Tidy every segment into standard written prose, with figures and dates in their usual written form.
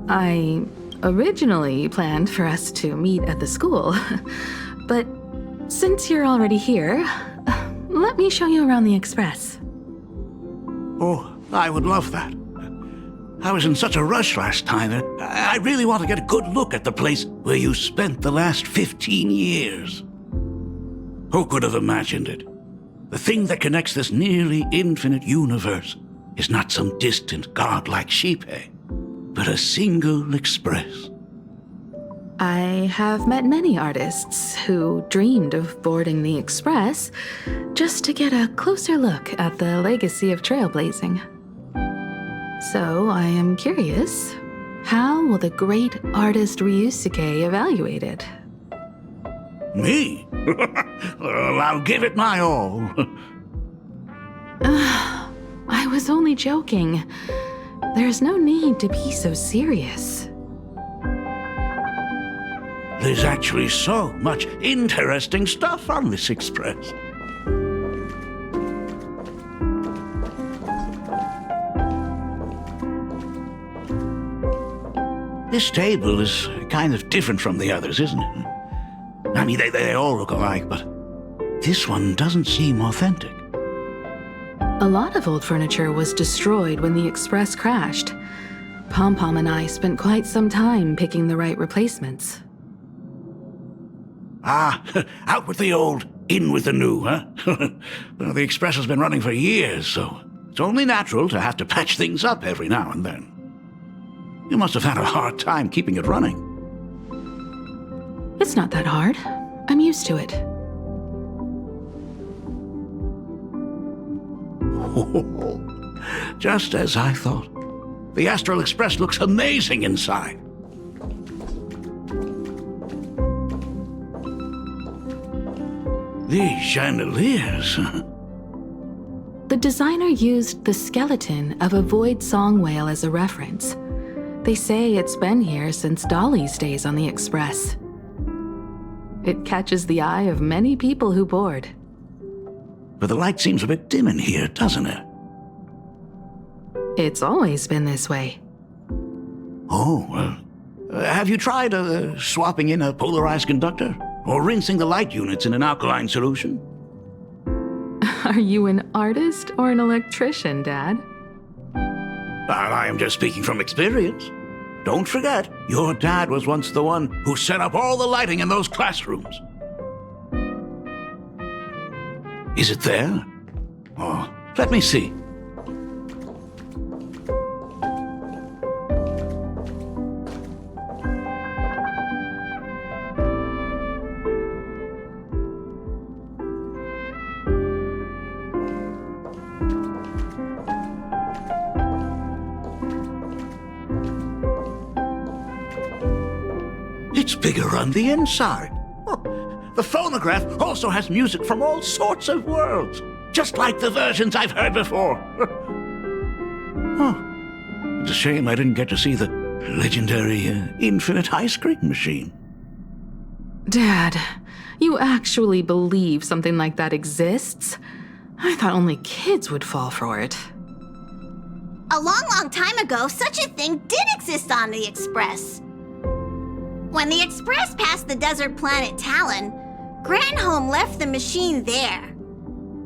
I originally planned for us to meet at the school, but since you're already here, let me show you around the Express. Oh, I would love that. I was in such a rush last time. I really want to get a good look at the place where you spent the last 15 years. Who could have imagined it? The thing that connects this nearly infinite universe is not some distant godlike sheephead, but a single express. I have met many artists who dreamed of boarding the Express just to get a closer look at the legacy of trailblazing. So I am curious, how will the great artist Ryusuke evaluate it? Me? Well, I'll give it my all. I was only joking. There's no need to be so serious. There's actually so much interesting stuff on this express. This table is kind of different from the others, isn't it? I mean, they all look alike, but this one doesn't seem authentic. A lot of old furniture was destroyed when the Express crashed. Pom-Pom and I spent quite some time picking the right replacements. Ah, out with the old, in with the new, huh? Well, the Express has been running for years, so it's only natural to have to patch things up every now and then. You must have had a hard time keeping it running. It's not that hard. I'm used to it. Just as I thought. The Astral Express looks amazing inside. These chandeliers. The designer used the skeleton of a void song whale as a reference. They say it's been here since Dolly's days on the Express. It catches the eye of many people who board. But the light seems a bit dim in here, doesn't it? It's always been this way. Oh, well. Have you tried swapping in a polarized conductor? Or rinsing the light units in an alkaline solution? Are you an artist or an electrician, Dad? I am just speaking from experience. Don't forget, your dad was once the one who set up all the lighting in those classrooms. Is it there? Oh, let me see. It's bigger on the inside. Oh, the phonograph also has music from all sorts of worlds, just like the versions I've heard before. Oh, it's a shame I didn't get to see the legendary infinite ice cream machine. Dad, you actually believe something like that exists? I thought only kids would fall for it. A long time ago, such a thing did exist on the Express. When the Express passed the desert planet Talon, Granholm left the machine there.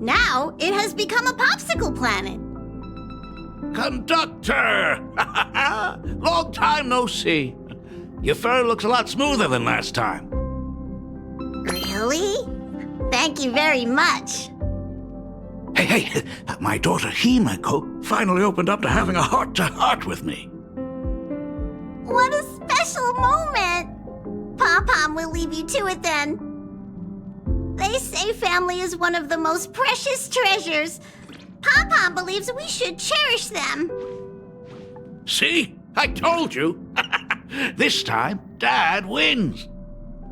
Now, it has become a popsicle planet. Conductor! Long time no see. Your fur looks a lot smoother than last time. Really? Thank you very much. Hey, my daughter Himeko finally opened up to having a heart-to-heart with me. What a special moment! Pom-Pom will leave you to it then. They say family is one of the most precious treasures. Papa believes we should cherish them. See? I told you. This time, Dad wins.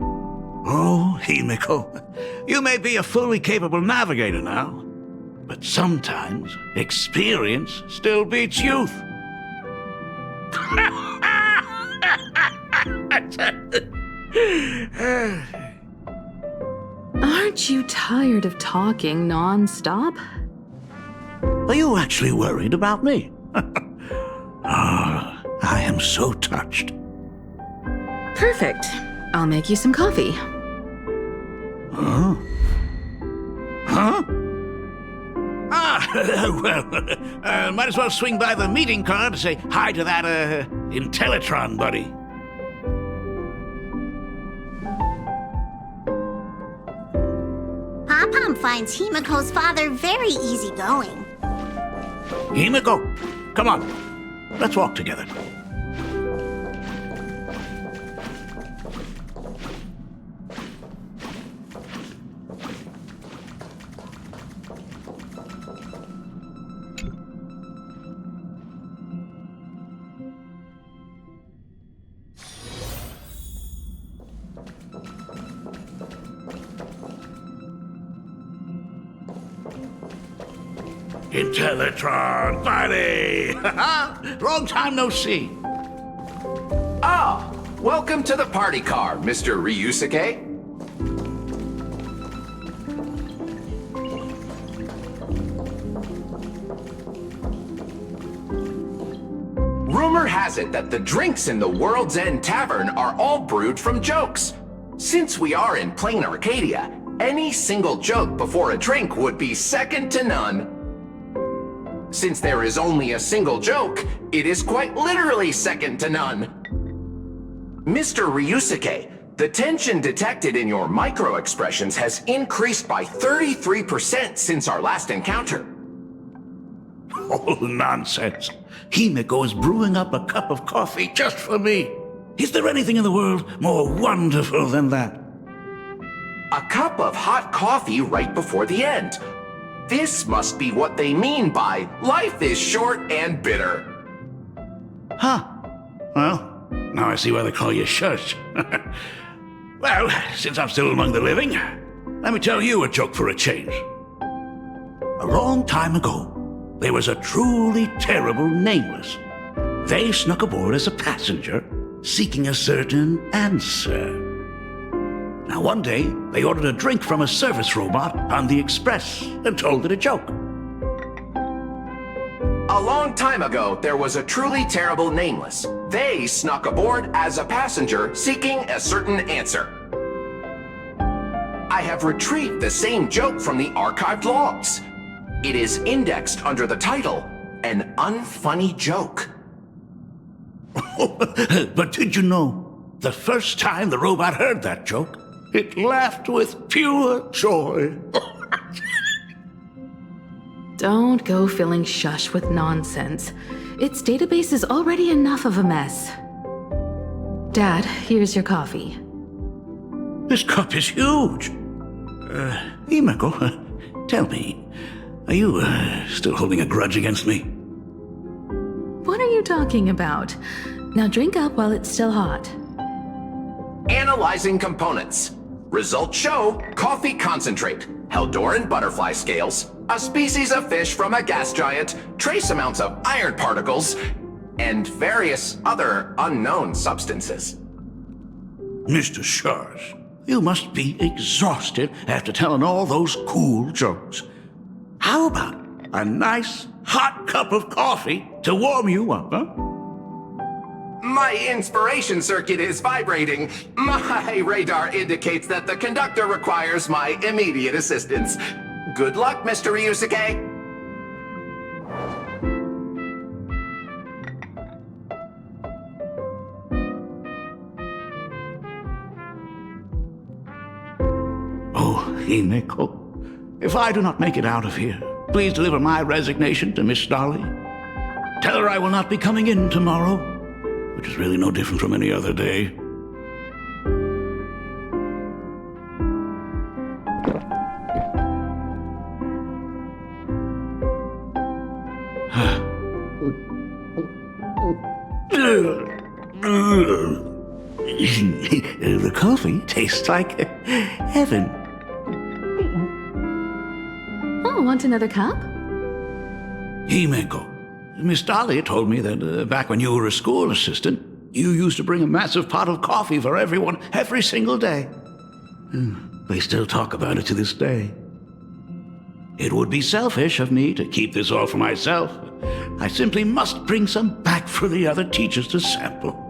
Oh, Himiko, you may be a fully capable navigator now, but sometimes experience still beats youth. Aren't you tired of talking non-stop? Are you actually worried about me? Ah, I am so touched. Perfect. I'll make you some coffee. Huh? Huh? Ah, well, might as well swing by the meeting car to say hi to that, Intellitron buddy. Papa finds Himiko's father very easygoing. Himiko, come on. Let's walk together. Intellitron, buddy! Long time no see. Ah, welcome to the party car, Mr. Ryusuke. Rumor has it that the drinks in the World's End Tavern are all brewed from jokes. Since we are in Planarcadia, any single joke before a drink would be second to none. Since there is only a single joke, it is quite literally second to none. Mr. Ryusuke, the tension detected in your micro-expressions has increased by 33% since our last encounter. Oh, nonsense. Himiko is brewing up a cup of coffee just for me. Is there anything in the world more wonderful than that? A cup of hot coffee right before the end. This must be what they mean by life is short and bitter. Huh. Well, now I see why they call you Shush. Well, since I'm still among the living, let me tell you a joke for a change. A long time ago, there was a truly terrible nameless. They snuck aboard as a passenger, seeking a certain answer. Now, one day, they ordered a drink from a service robot on the express and told it a joke. A long time ago, there was a truly terrible nameless. They snuck aboard as a passenger seeking a certain answer. I have retrieved the same joke from the archived logs. It is indexed under the title, An Unfunny Joke. But did you know, the first time the robot heard that joke, it laughed with pure joy. Don't go filling Shush with nonsense. Its database is already enough of a mess. Dad, here's your coffee. This cup is huge. Himiko, tell me, are you still holding a grudge against me? What are you talking about? Now drink up while it's still hot. Analyzing components. Results show coffee concentrate, Heldoran butterfly scales, a species of fish from a gas giant, trace amounts of iron particles, and various other unknown substances. Mr. Shush, you must be exhausted after telling all those cool jokes. How about a nice hot cup of coffee to warm you up, huh? My inspiration circuit is vibrating. My radar indicates that the conductor requires my immediate assistance. Good luck, Mr. Ryusuke. Oh, Himiko, if I do not make it out of here, please deliver my resignation to Miss Dolly. Tell her I will not be coming in tomorrow, which is really no different from any other day. The coffee tastes like heaven. Oh, want another cup? Himeko, Miss Dahlia told me that back when you were a school assistant, you used to bring a massive pot of coffee for everyone every single day. They still talk about it to this day. It would be selfish of me to keep this all for myself. I simply must bring some back for the other teachers to sample.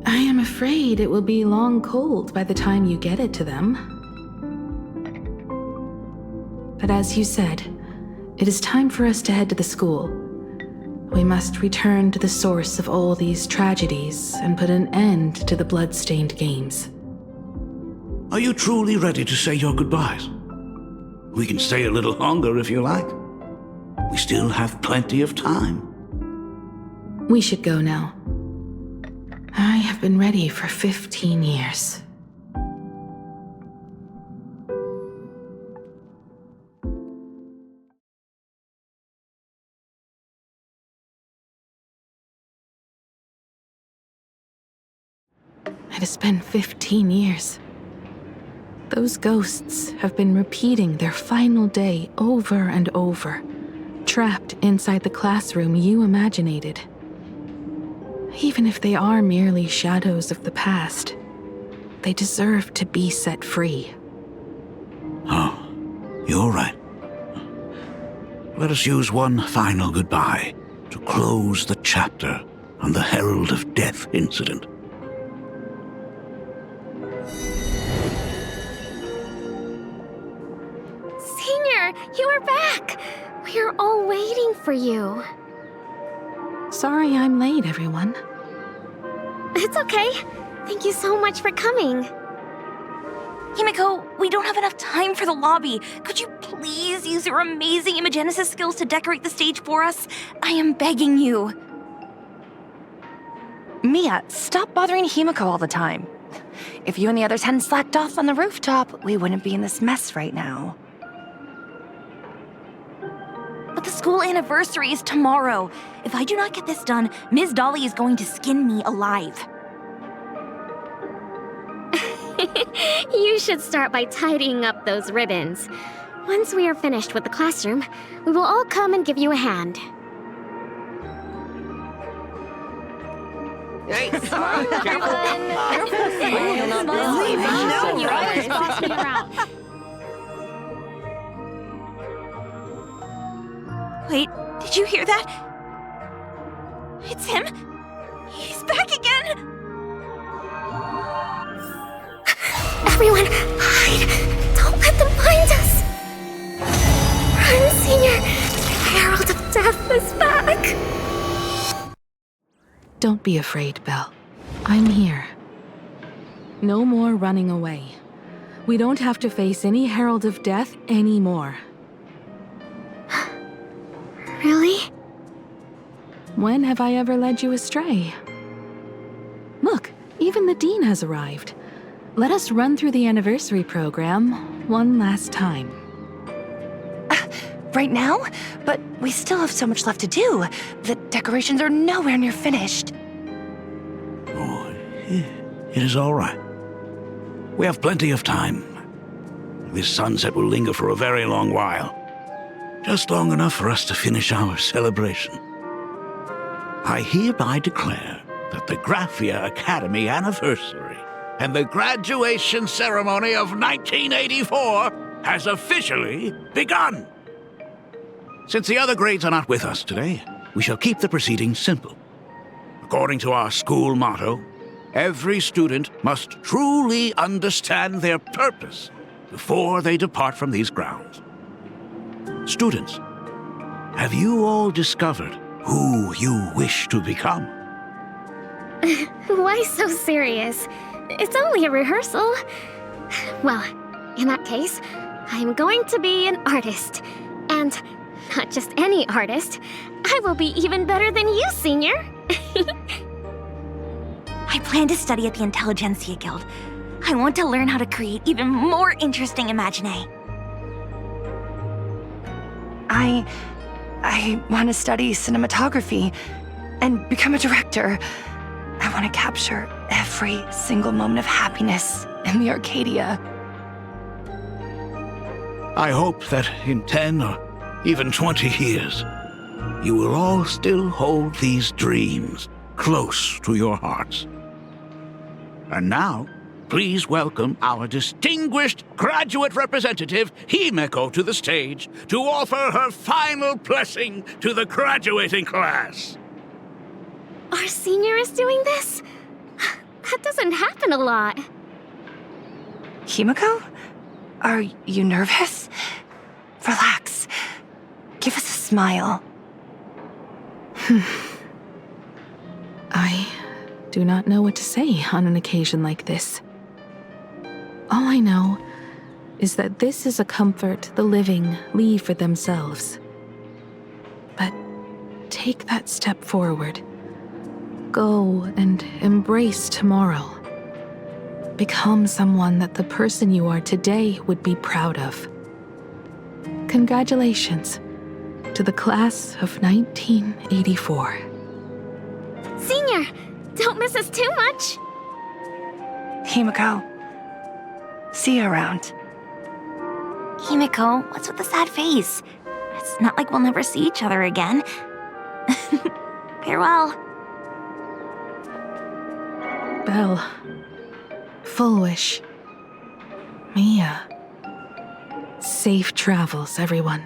I am afraid it will be long cold by the time you get it to them. But as you said, it is time for us to head to the school. We must return to the source of all these tragedies and put an end to the blood-stained games. Are you truly ready to say your goodbyes? We can stay a little longer if you like. We still have plenty of time. We should go now. I have been ready for 15 years. It has been 15 years. Those ghosts have been repeating their final day over and over, trapped inside the classroom you imaginated. Even if they are merely shadows of the past, they deserve to be set free. Oh, you're right. Let us use one final goodbye to close the chapter on the Herald of Death incident. Senior, you are back! We are all waiting for you. Sorry I'm late, everyone. It's okay. Thank you so much for coming. Himeko, we don't have enough time for the lobby. Could you please use your amazing imagenesis skills to decorate the stage for us? I am begging you. Mia, stop bothering Himeko all the time. If you and the others hadn't slacked off on the rooftop, we wouldn't be in this mess right now. But the school anniversary is tomorrow. If I do not get this done, Ms. Dolly is going to skin me alive. You should start by tidying up those ribbons. Once we are finished with the classroom, we will all come and give you a hand. You always boss me around. Wait, did you hear that? It's him. He's back again. Everyone, hide! Don't let them find us! Run, Senior! The Herald of Death is back! Don't be afraid, Belle. I'm here. No more running away. We don't have to face any Herald of Death anymore. Really? When have I ever led you astray? Look, even the Dean has arrived. Let us run through the anniversary program one last time. Right now? But we still have so much left to do. The decorations are nowhere near finished. Oh, it is all right. We have plenty of time. This sunset will linger for a very long while. Just long enough for us to finish our celebration. I hereby declare that the Graphia Academy anniversary and the graduation ceremony of 1984 has officially begun. Since the other grades are not with us today, we shall keep the proceedings simple. According to our school motto, every student must truly understand their purpose before they depart from these grounds. Students, have you all discovered who you wish to become? Why so serious? It's only a rehearsal. Well, in that case, I'm going to be an artist. And not just any artist. I will be even better than you, Senior. I plan to study at the Intelligentsia Guild. I want to learn how to create even more interesting imaginae. I want to study cinematography and become a director. I want to capture every single moment of happiness in the Arcadia. I hope that in 10 or even 20 years, you will all still hold these dreams close to your hearts. And now, please welcome our distinguished graduate representative, Himeko, to the stage to offer her final blessing to the graduating class. Our senior is doing this? That doesn't happen a lot. Himeko? Are you nervous? Relax. Give us a smile. I do not know what to say on an occasion like this. All I know is that this is a comfort the living leave for themselves. But take that step forward. Go and embrace tomorrow. Become someone that the person you are today would be proud of. Congratulations to the class of 1984. Senior, don't miss us too much. Himeko. See you around. Himeko, what's with the sad face? It's not like we'll never see each other again. Farewell. Belle. Full Wish. Mia. Safe travels, everyone.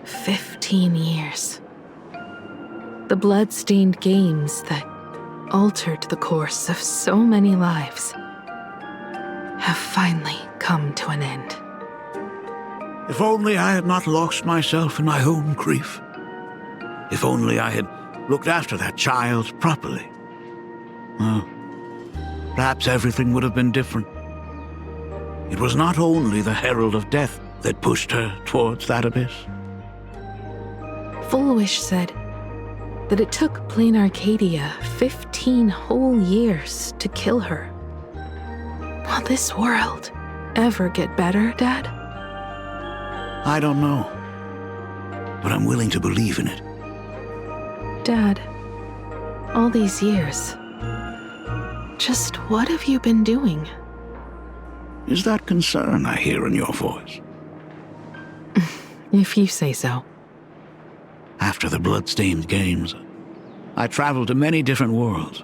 "15 years. The blood-stained games that altered the course of so many lives have finally come to an end." If only I had not lost myself in my own grief. If only I had looked after that child properly. Well, perhaps everything would have been different. It was not only the herald of death that pushed her towards that abyss. Full Wish said that it took Planarcadia 15 whole years to kill her. Will this world ever get better, Dad? I don't know, but I'm willing to believe in it. Dad, all these years, just what have you been doing? Is that concern I hear in your voice? If you say so. After the blood-stained games, I traveled to many different worlds.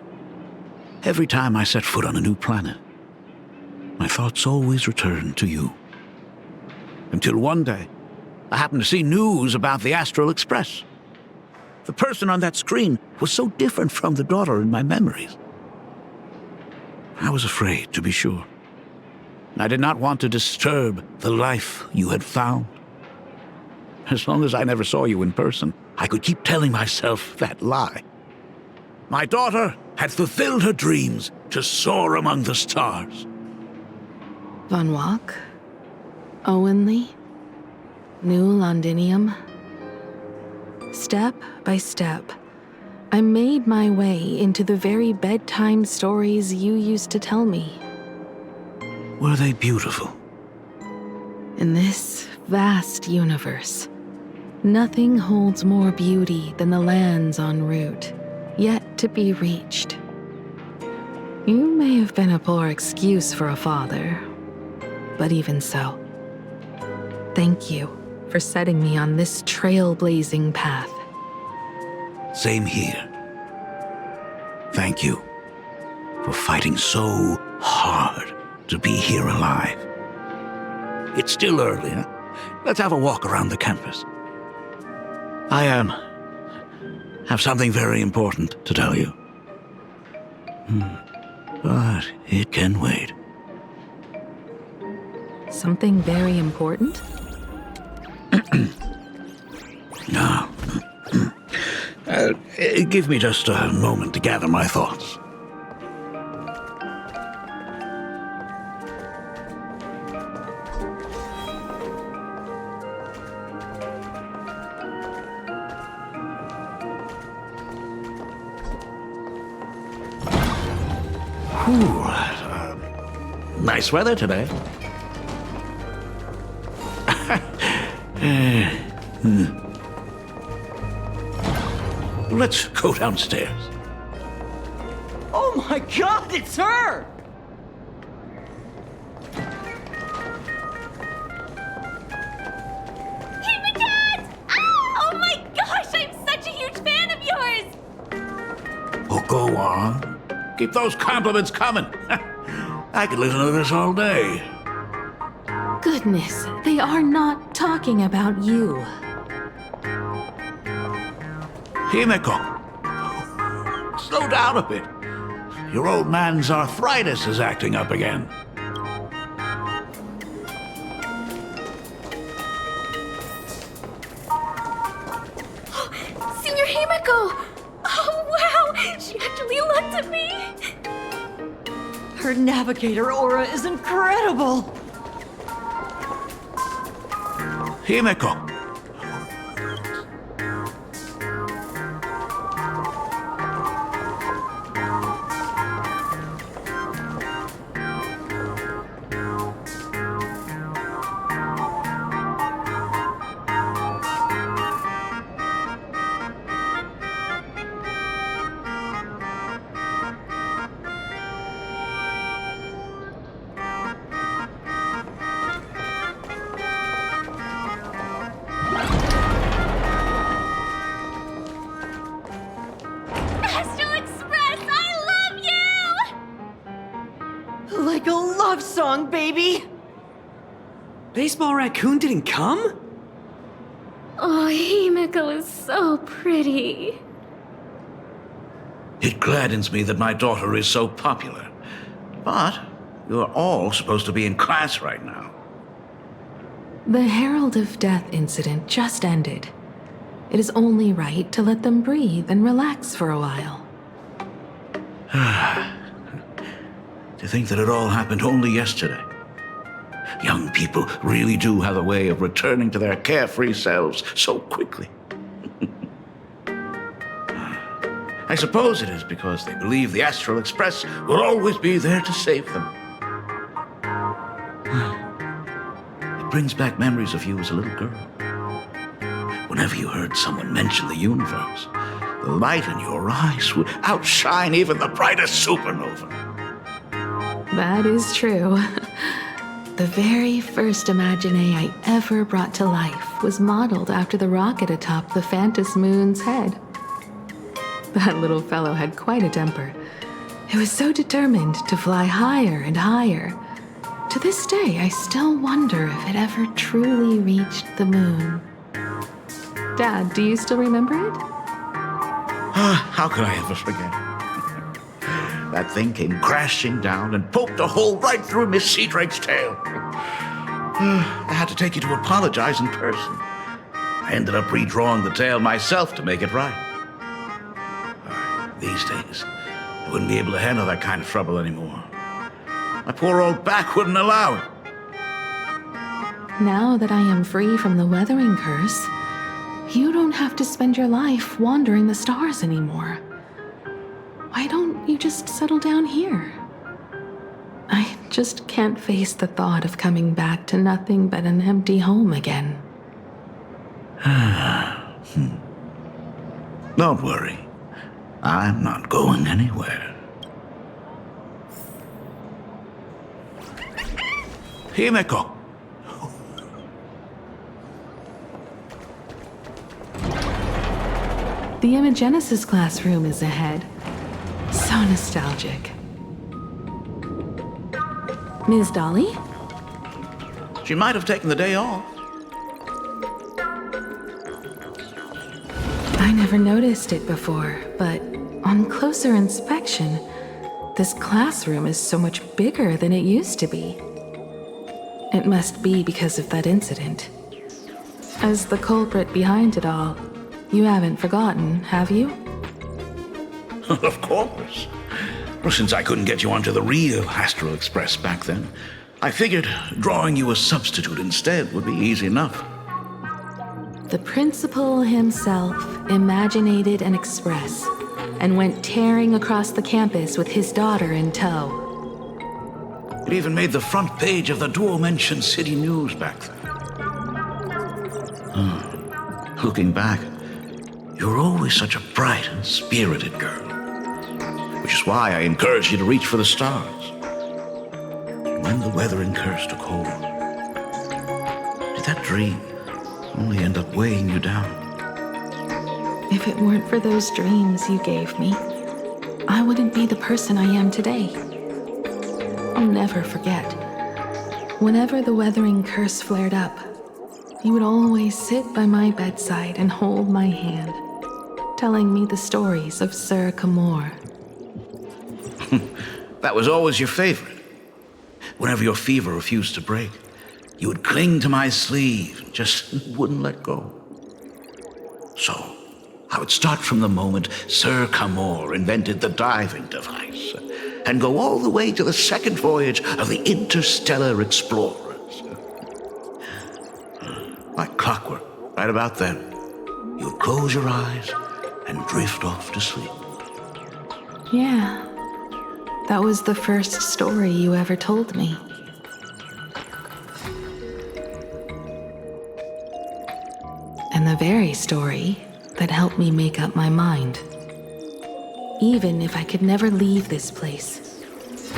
Every time I set foot on a new planet, my thoughts always returned to you. Until one day, I happened to see news about the Astral Express. The person on that screen was so different from the daughter in my memories. I was afraid, to be sure. I did not want to disturb the life you had found. As long as I never saw you in person, I could keep telling myself that lie. My daughter had fulfilled her dreams to soar among the stars. Von Walk? Owenly? New Londinium? Step by step, I made my way into the very bedtime stories you used to tell me. Were they beautiful? In this vast universe, nothing holds more beauty than the lands en route, yet to be reached. You may have been a poor excuse for a father, but even so, thank you for setting me on this trailblazing path. Same here. Thank you for fighting so hard to be here alive. It's still early, huh? Let's have a walk around the campus. I have something very important to tell you. But it can wait. Something very important? No. Give me just a moment to gather my thoughts. Nice weather today. let's go downstairs. Oh my god, it's her! Hey, my dad! Oh my gosh, I'm such a huge fan of yours! Oh, go on. Keep those compliments coming. I could listen to this all day. Goodness, they are not talking about you. Himeko, slow down a bit. Your old man's arthritis is acting up again. Senior Himeko! Oh wow, she actually looked at me! Her navigator aura is incredible! Himeko. Astral Express, I love you! Like a love song, baby! Baseball Raccoon didn't come? Oh, Himeko is so pretty. It gladdens me that my daughter is so popular. But you're all supposed to be in class right now. The Herald of Death incident just ended. It is only right to let them breathe and relax for a while. To think that it all happened only yesterday. Young people really do have a way of returning to their carefree selves so quickly. I suppose it is because they believe the Astral Express will always be there to save them. It brings back memories of you as a little girl. Whenever you heard someone mention the universe, the light in your eyes would outshine even the brightest supernova. That is true. The very first Imagine I ever brought to life was modeled after the rocket atop the Phantom Moon's head. That little fellow had quite a temper. It was so determined to fly higher and higher. To this day, I still wonder if it ever truly reached the moon. Dad, do you still remember it? How could I ever forget? That thing came crashing down and poked a hole right through Miss Seadrake's tail. I had to take you to apologize in person. I ended up redrawing the tail myself to make it right. These days, I wouldn't be able to handle that kind of trouble anymore. My poor old back wouldn't allow it. Now that I am free from the weathering curse, you don't have to spend your life wandering the stars anymore. Why don't you just settle down here? I just can't face the thought of coming back to nothing but an empty home again. Don't worry. I'm not going anywhere. Himeko. The Imagenesis classroom is ahead. So nostalgic. Ms. Dolly? She might have taken the day off. I never noticed it before, but on closer inspection, this classroom is so much bigger than it used to be. It must be because of that incident. As the culprit behind it all, you haven't forgotten, have you? Of course. Well, since I couldn't get you onto the real Astral Express back then, I figured drawing you a substitute instead would be easy enough. The principal himself imaginated an express and went tearing across the campus with his daughter in tow. It even made the front page of the Dual-Mention City News back then. Looking back, You're always such a bright and spirited girl, which is why I encourage you to reach for the stars. When the weathering curse took hold, did that dream only end up weighing you down? If it weren't for those dreams you gave me, I wouldn't be the person I am today. I'll never forget. Whenever the weathering curse flared up, you would always sit by my bedside and hold my hand, telling me the stories of Sir Camor. That was always your favorite. Whenever your fever refused to break, you would cling to my sleeve and just wouldn't let go. So, I would start from the moment Sir Camor invented the diving device and go all the way to the second voyage of the interstellar explorers. Like clockwork, right about then, you would close your eyes and drift off to sleep. Yeah, that was the first story you ever told me. And the very story that helped me make up my mind. Even if I could never leave this place,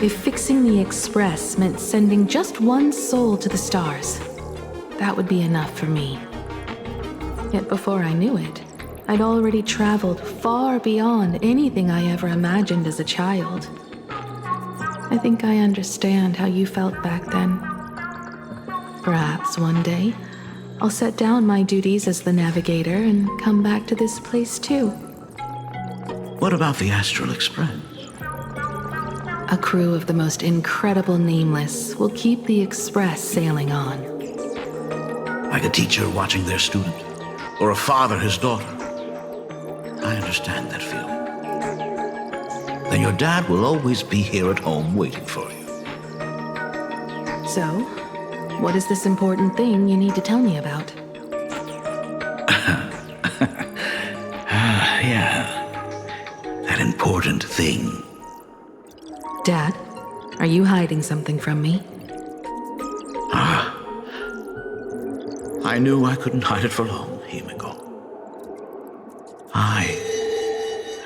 if fixing the Express meant sending just one soul to the stars, that would be enough for me. Yet before I knew it, I'd already traveled far beyond anything I ever imagined as a child. I think I understand how you felt back then. Perhaps one day, I'll set down my duties as the navigator and come back to this place too. What about the Astral Express? A crew of the most incredible nameless will keep the Express sailing on. Like a teacher watching their student, or a father his daughter. I understand that feeling. Then your dad will always be here at home waiting for you. So, what is this important thing you need to tell me about? Yeah. That important thing. Dad, are you hiding something from me? I knew I couldn't hide it for long, Himiko. I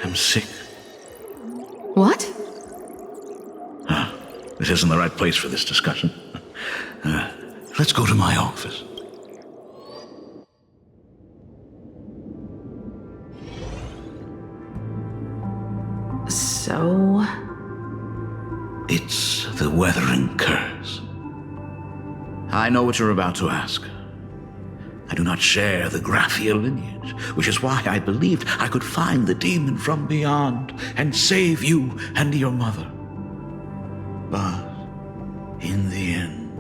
am sick. What? This isn't the right place for this discussion. Let's go to my office. So... It's the weathering curse. I know what you're about to ask. I do not share the Graphia lineage, which is why I believed I could find the demon from beyond and save you and your mother. But in the end,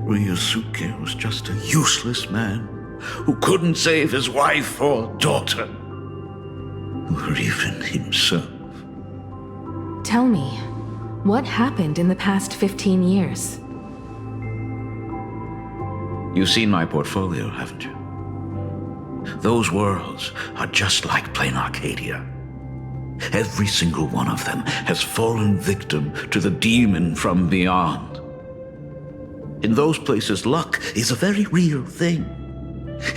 Ryosuke was just a useless man who couldn't save his wife or daughter, or even himself. Tell me, what happened in the past 15 years? You've seen my portfolio, haven't you? Those worlds are just like Planarcadia. Every single one of them has fallen victim to the demon from beyond. In those places, luck is a very real thing,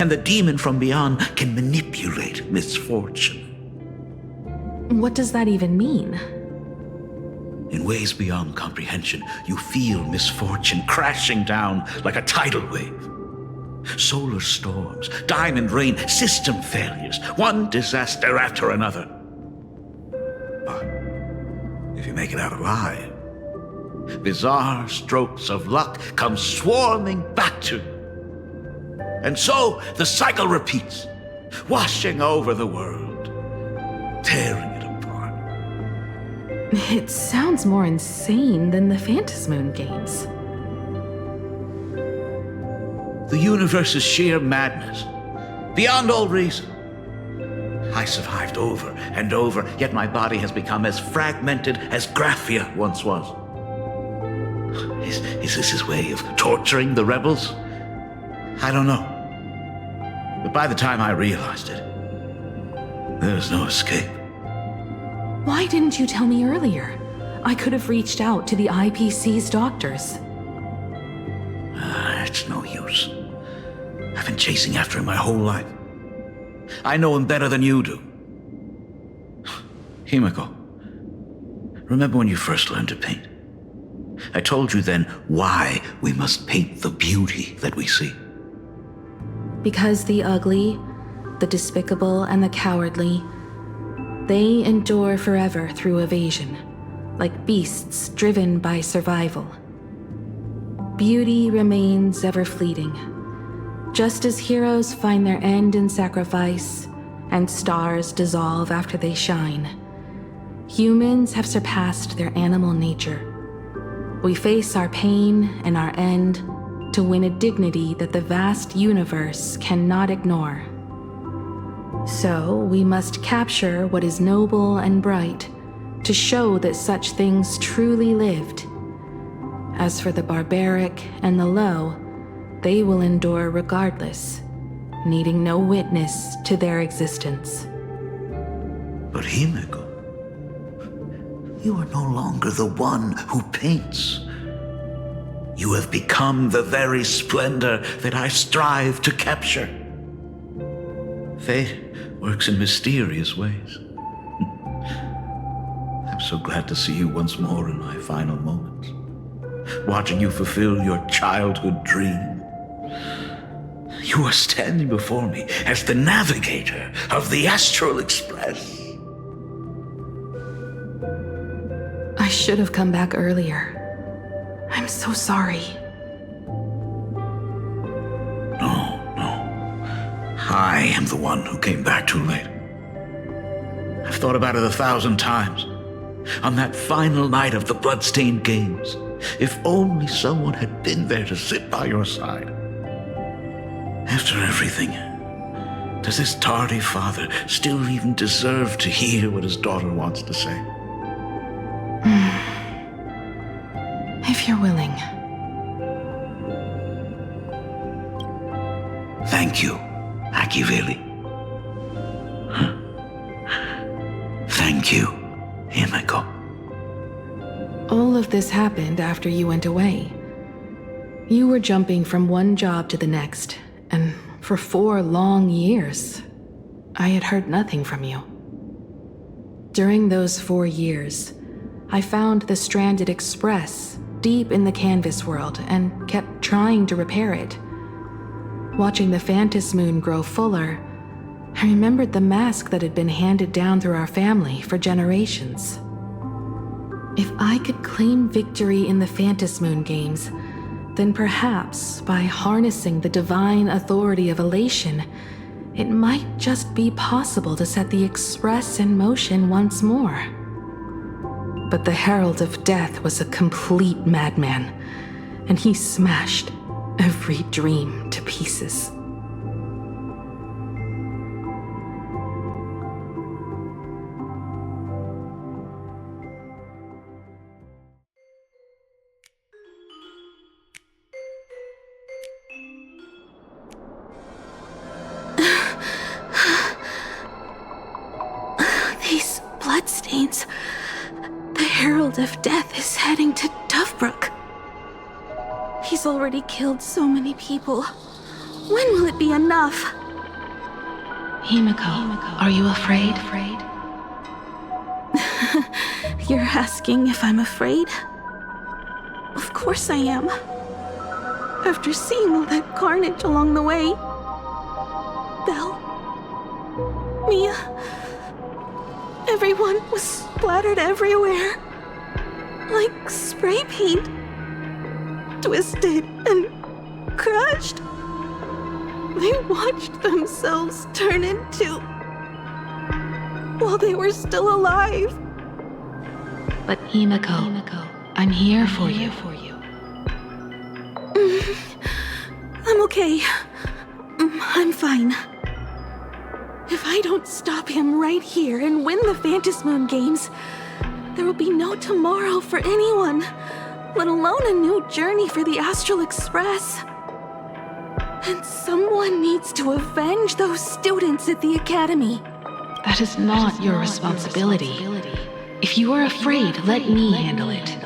and the demon from beyond can manipulate misfortune. What does that even mean? In ways beyond comprehension, you feel misfortune crashing down like a tidal wave. Solar storms, diamond rain, system failures, one disaster after another. But if you make it out alive, bizarre strokes of luck come swarming back to you. And so the cycle repeats, washing over the world, tearing it apart. It sounds more insane than the Phantasmoon games. The universe is sheer madness, beyond all reason. I survived over and over, yet my body has become as fragmented as Graphia once was. Is this his way of torturing the rebels? I don't know. But by the time I realized it, there was no escape. Why didn't you tell me earlier? I could have reached out to the IPC's doctors. It's no use. I've been chasing after him my whole life. I know him better than you do. Himiko, remember when you first learned to paint? I told you then why we must paint the beauty that we see. Because the ugly, the despicable, and the cowardly, they endure forever through evasion, like beasts driven by survival. Beauty remains ever fleeting, just as heroes find their end in sacrifice, and stars dissolve after they shine. Humans have surpassed their animal nature. We face our pain and our end to win a dignity that the vast universe cannot ignore. So we must capture what is noble and bright to show that such things truly lived. As for the barbaric and the low, they will endure regardless, needing no witness to their existence. But Himiko, you are no longer the one who paints. You have become the very splendor that I strive to capture. Fate works in mysterious ways. I'm so glad to see you once more in my final moments, watching you fulfill your childhood dream. You are standing before me as the navigator of the Astral Express. I should have come back earlier. I'm so sorry. No. I am the one who came back too late. I've thought about it 1,000 times. On that final night of the Bloodstained Games, if only someone had been there to sit by your side. After everything, does this tardy father still even deserve to hear what his daughter wants to say? If you're willing. Thank you, Akiveli. Thank you, Himiko. All of this happened after you went away. You were jumping from one job to the next, and for 4 long years, I had heard nothing from you. During those 4 years, I found the stranded Express deep in the canvas world and kept trying to repair it. Watching the Phantom Moon grow fuller, I remembered the mask that had been handed down through our family for generations. If I could claim victory in the Phantom Moon games, then perhaps by harnessing the divine authority of elation, it might just be possible to set the Express in motion once more. But the Herald of Death was a complete madman, and he smashed every dream to pieces. These bloodstains. The Herald of Death is heading to Dovebrook. He's already killed so many people. When will it be enough? Himiko, are you afraid? You're asking if I'm afraid? Of course I am. After seeing all that carnage along the way. Belle, Mia, everyone was splattered everywhere. Like spray paint. Twisted and crushed. They watched themselves turn into... while they were still alive. But Himiko, I'm here for you. I'm okay. I'm fine. If I don't stop him right here and win the Phantom Moon games, there will be no tomorrow for anyone, let alone a new journey for the Astral Express. And someone needs to avenge those students at the Academy. That is not your responsibility. If you are afraid, let me handle it.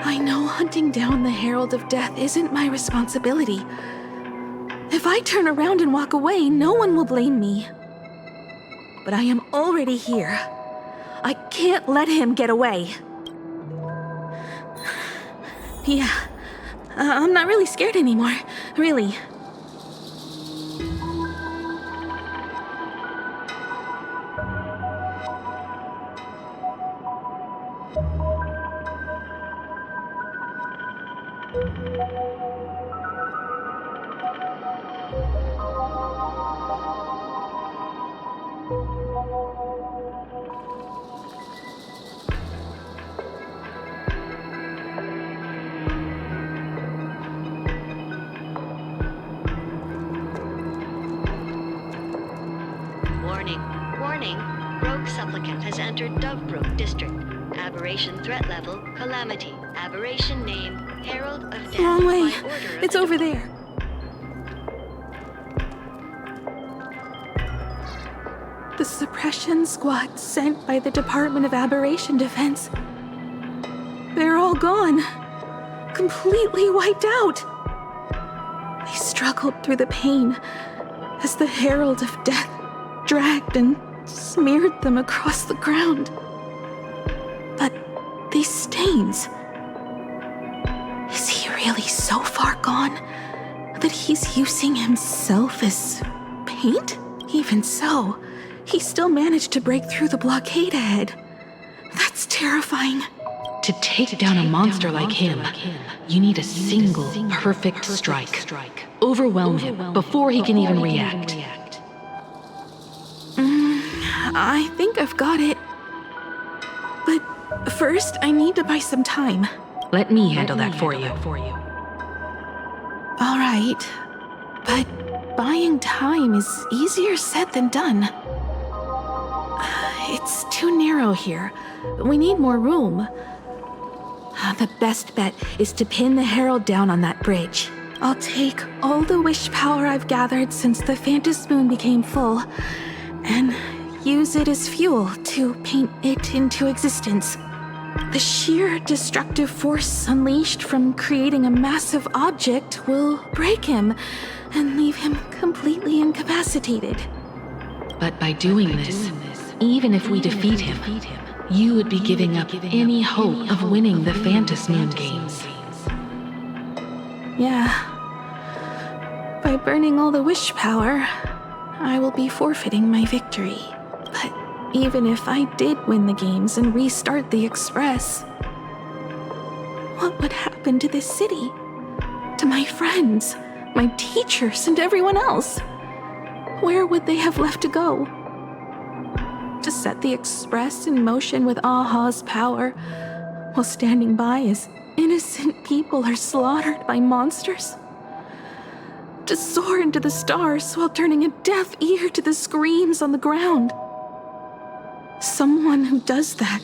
I know hunting down the Herald of Death isn't my responsibility. If I turn around and walk away, no one will blame me. But I am already here. I can't let him get away. Yeah, I'm not really scared anymore, really. Warning. Rogue supplicant has entered Dovebrook District. Aberration threat level, Calamity. Aberration name, Herald of Death. Wrong way. By order of It's the over there. The suppression squad sent by the Department of Aberration Defense. They're all gone. Completely wiped out. They struggled through the pain as the Herald of Death dragged and smeared them across the ground. But these stains... Is he really so far gone that he's using himself as paint? Even so, he still managed to break through the blockade ahead. That's terrifying. To take down a monster like him, you need a single perfect strike. Overwhelm him before he can even react. I think I've got it. But first, I need to buy some time. Let me handle that for you. All right. But buying time is easier said than done. It's too narrow here. We need more room. The best bet is to pin the Herald down on that bridge. I'll take all the wish power I've gathered since the Phantom Moon became full, and use it as fuel to paint it into existence. The sheer destructive force unleashed from creating a massive object will break him and leave him completely incapacitated. But by doing this, even if we defeat him, you would be giving up any hope of winning the Phantom Moon games. Yeah. By burning all the wish power, I will be forfeiting my victory. But even if I did win the games and restart the Express, what would happen to this city? To my friends, my teachers, and everyone else? Where would they have left to go? To set the Express in motion with Aha's power, while standing by as innocent people are slaughtered by monsters? To soar into the stars while turning a deaf ear to the screams on the ground? Someone who does that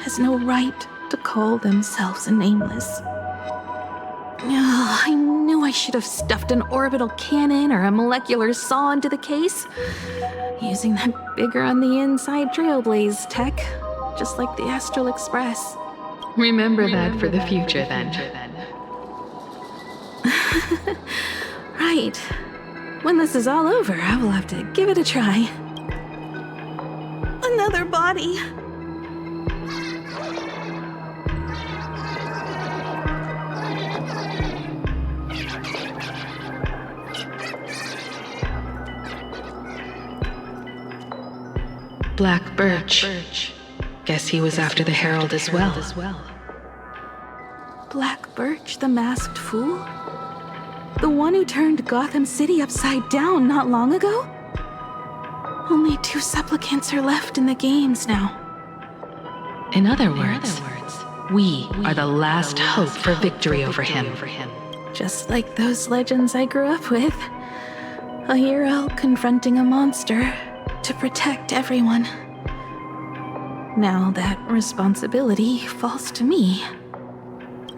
has no right to call themselves a nameless. I knew I should have stuffed an orbital cannon or a molecular saw into the case, using that bigger on the inside Trailblaze tech, just like the Astral Express. Remember that for the future, then. Right. When this is all over, I will have to give it a try. Another body. Black Birch. Guess he was after the Herald as well. Black Birch, the masked fool? The one who turned Gotham City upside down not long ago? Only 2 supplicants are left in the games now. In other words, we are the last hope for victory over him. Just like those legends I grew up with. A hero confronting a monster to protect everyone. Now that responsibility falls to me.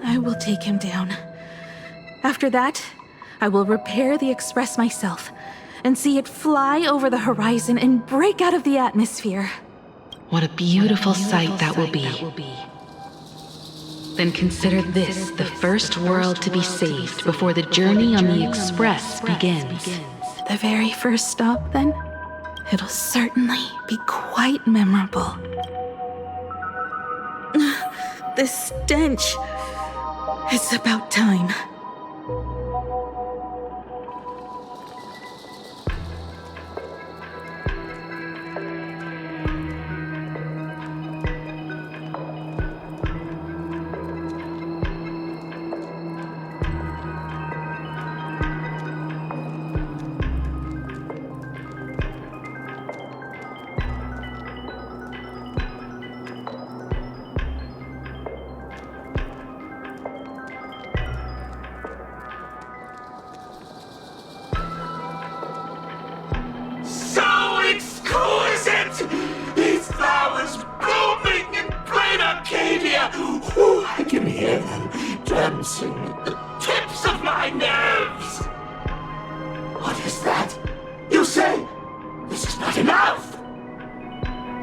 I will take him down. After that, I will repair the Express myself and see it fly over the horizon and break out of the atmosphere. What a beautiful sight that will be. then consider this the first world to be saved before the journey on the Express begins. The very first stop, then? It'll certainly be quite memorable. The stench. It's about time. These flowers blooming in Planarcadia! Ooh, I can hear them dancing at the tips of my nerves! What is that? You say this is not enough?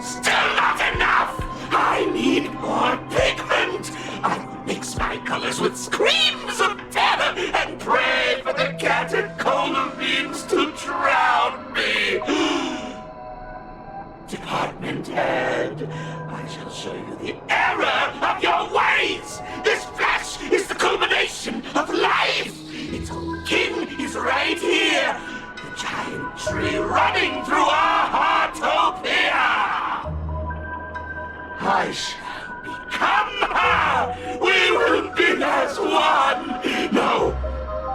Still not enough! I need more pigment! I will mix my colors with screams of terror and pray for the catecholamines to drown me! Department head, I shall show you the error of your ways! This flesh is the culmination of life! Its own king is right here! The giant tree running through our heartopia! I shall become her! We will be as one! No,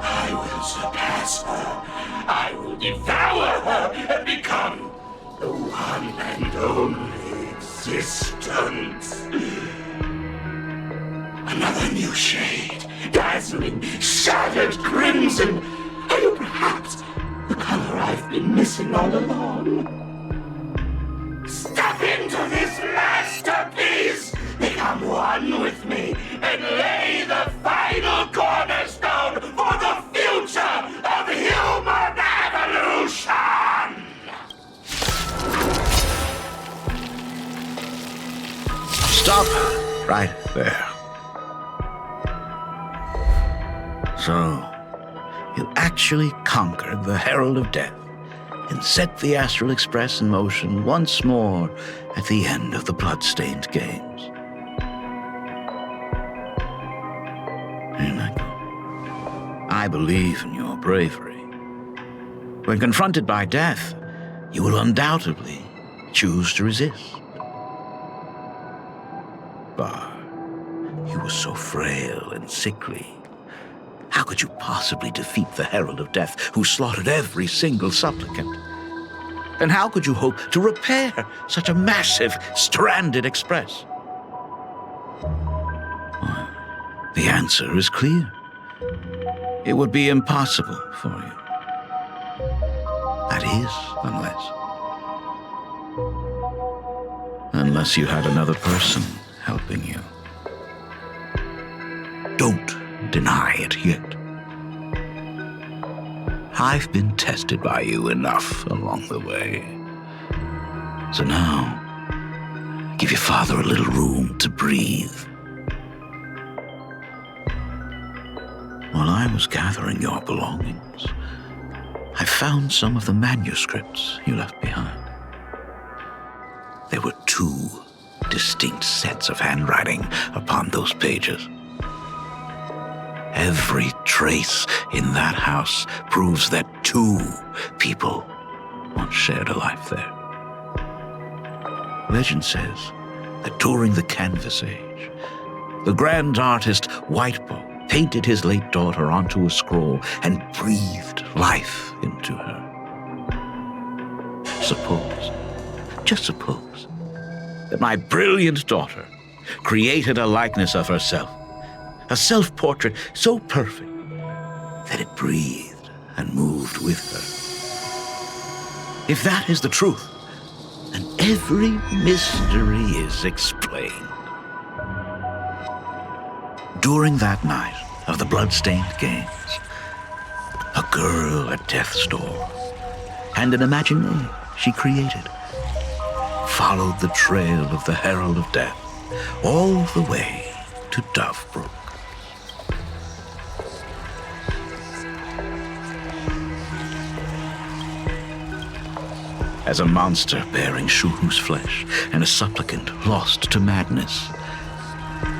I will surpass her! I will devour her and become the one and only existence. Another new shade, dazzling, shattered crimson. Are you perhaps the color I've been missing all along? Step into this masterpiece, become one with me, and lay the final cornerstone for the future of human evolution! Stop right there. So, you actually conquered the Herald of Death and set the Astral Express in motion once more at the end of the blood-stained games. Hinako, I believe in your bravery. When confronted by death, you will undoubtedly choose to resist. But you were so frail and sickly. How could you possibly defeat the Herald of Death, who slaughtered every single supplicant? And how could you hope to repair such a massive, stranded express? Well, the answer is clear. It would be impossible for you. That is, unless you had another person helping you. Don't deny it yet. I've been tested by you enough along the way. So now, give your father a little room to breathe. While I was gathering your belongings, I found some of the manuscripts you left behind. There were 2 distinct sets of handwriting upon those pages. Every trace in that house proves that 2 people once shared a life there. Legend says that during the Canvas Age, the grand artist Whitebow painted his late daughter onto a scroll and breathed life into her. Just suppose, that my brilliant daughter created a likeness of herself, a self-portrait so perfect that it breathed and moved with her. If that is the truth, then every mystery is explained. During that night of the blood-stained games, a girl at death's door and an imaginary she created followed the trail of the Herald of Death all the way to Dovebrook. As a monster bearing Shuhu's flesh and a supplicant lost to madness,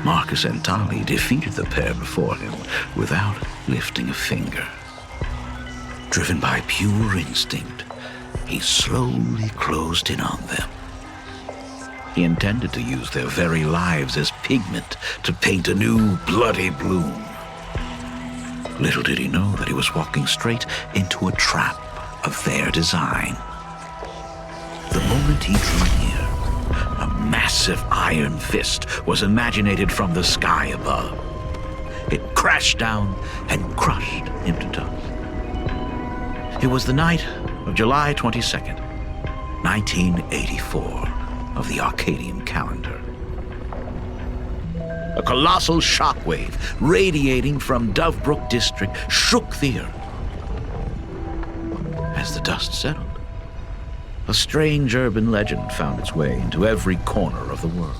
Marcus and Tali defeated the pair before him without lifting a finger. Driven by pure instinct, he slowly closed in on them. He intended to use their very lives as pigment to paint a new bloody bloom. Little did he know that he was walking straight into a trap of their design. The moment he drew near, a massive iron fist was imaginated from the sky above. It crashed down and crushed him to dust. It was the night of July 22nd, 1984, of the Arcadian calendar. A colossal shockwave radiating from Dovebrook District shook the earth. As the dust settled, a strange urban legend found its way into every corner of the world.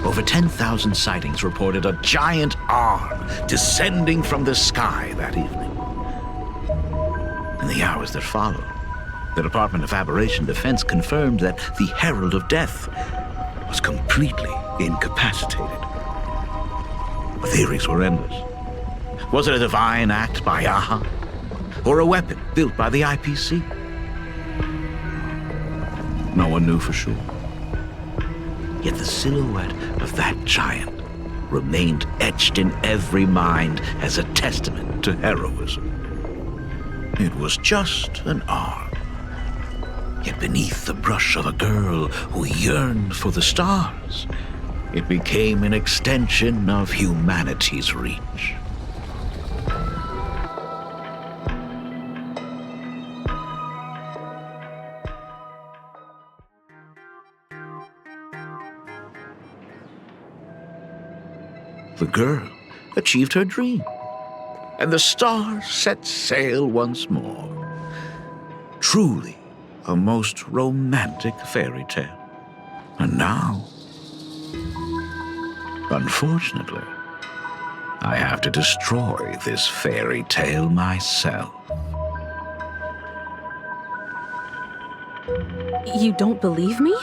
Over 10,000 sightings reported a giant arm descending from the sky that evening. In the hours that followed, the Department of Aberration Defense confirmed that the Herald of Death was completely incapacitated. The theories were endless. Was it a divine act by Aha? Or a weapon built by the IPC? No one knew for sure. Yet the silhouette of that giant remained etched in every mind as a testament to heroism. It was just an arm. Yet beneath the brush of a girl who yearned for the stars, it became an extension of humanity's reach. The girl achieved her dream, and the stars set sail once more. Truly a most romantic fairy tale. And now, unfortunately, I have to destroy this fairy tale myself. You don't believe me?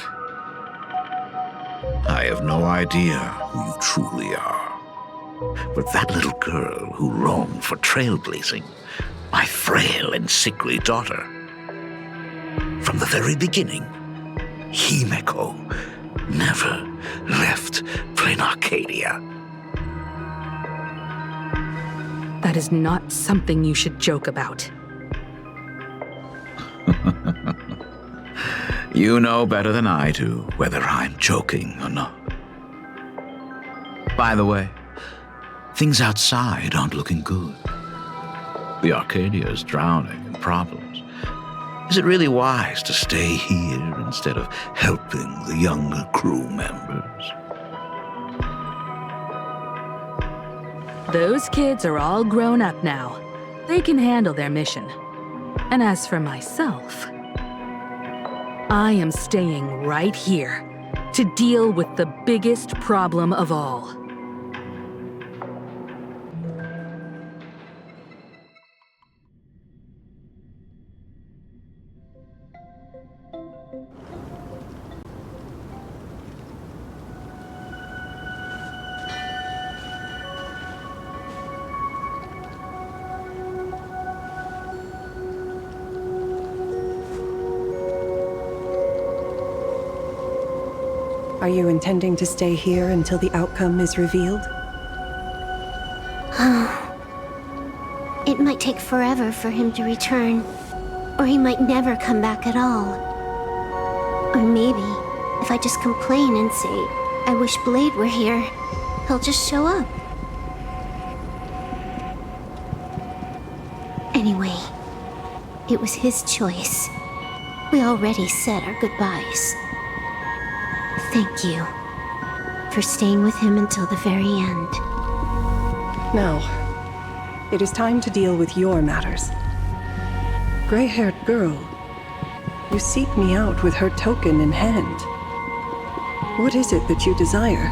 I have no idea who you truly are. But that little girl who roamed for trailblazing, my frail and sickly daughter. From the very beginning, Himeko never left Planarcadia. That is not something you should joke about. You know better than I do whether I'm joking or not. By the way, things outside aren't looking good. The Arcadia is drowning in problems. Is it really wise to stay here instead of helping the younger crew members? Those kids are all grown up now. They can handle their mission. And as for myself, I am staying right here to deal with the biggest problem of all. Are you intending to stay here until the outcome is revealed? It might take forever for him to return, or he might never come back at all. Or maybe, if I just complain and say, I wish Blade were here, he'll just show up. Anyway, it was his choice. We already said our goodbyes. Thank you for staying with him until the very end. Now, it is time to deal with your matters. Gray-haired girl, you seek me out with her token in hand. What is it that you desire?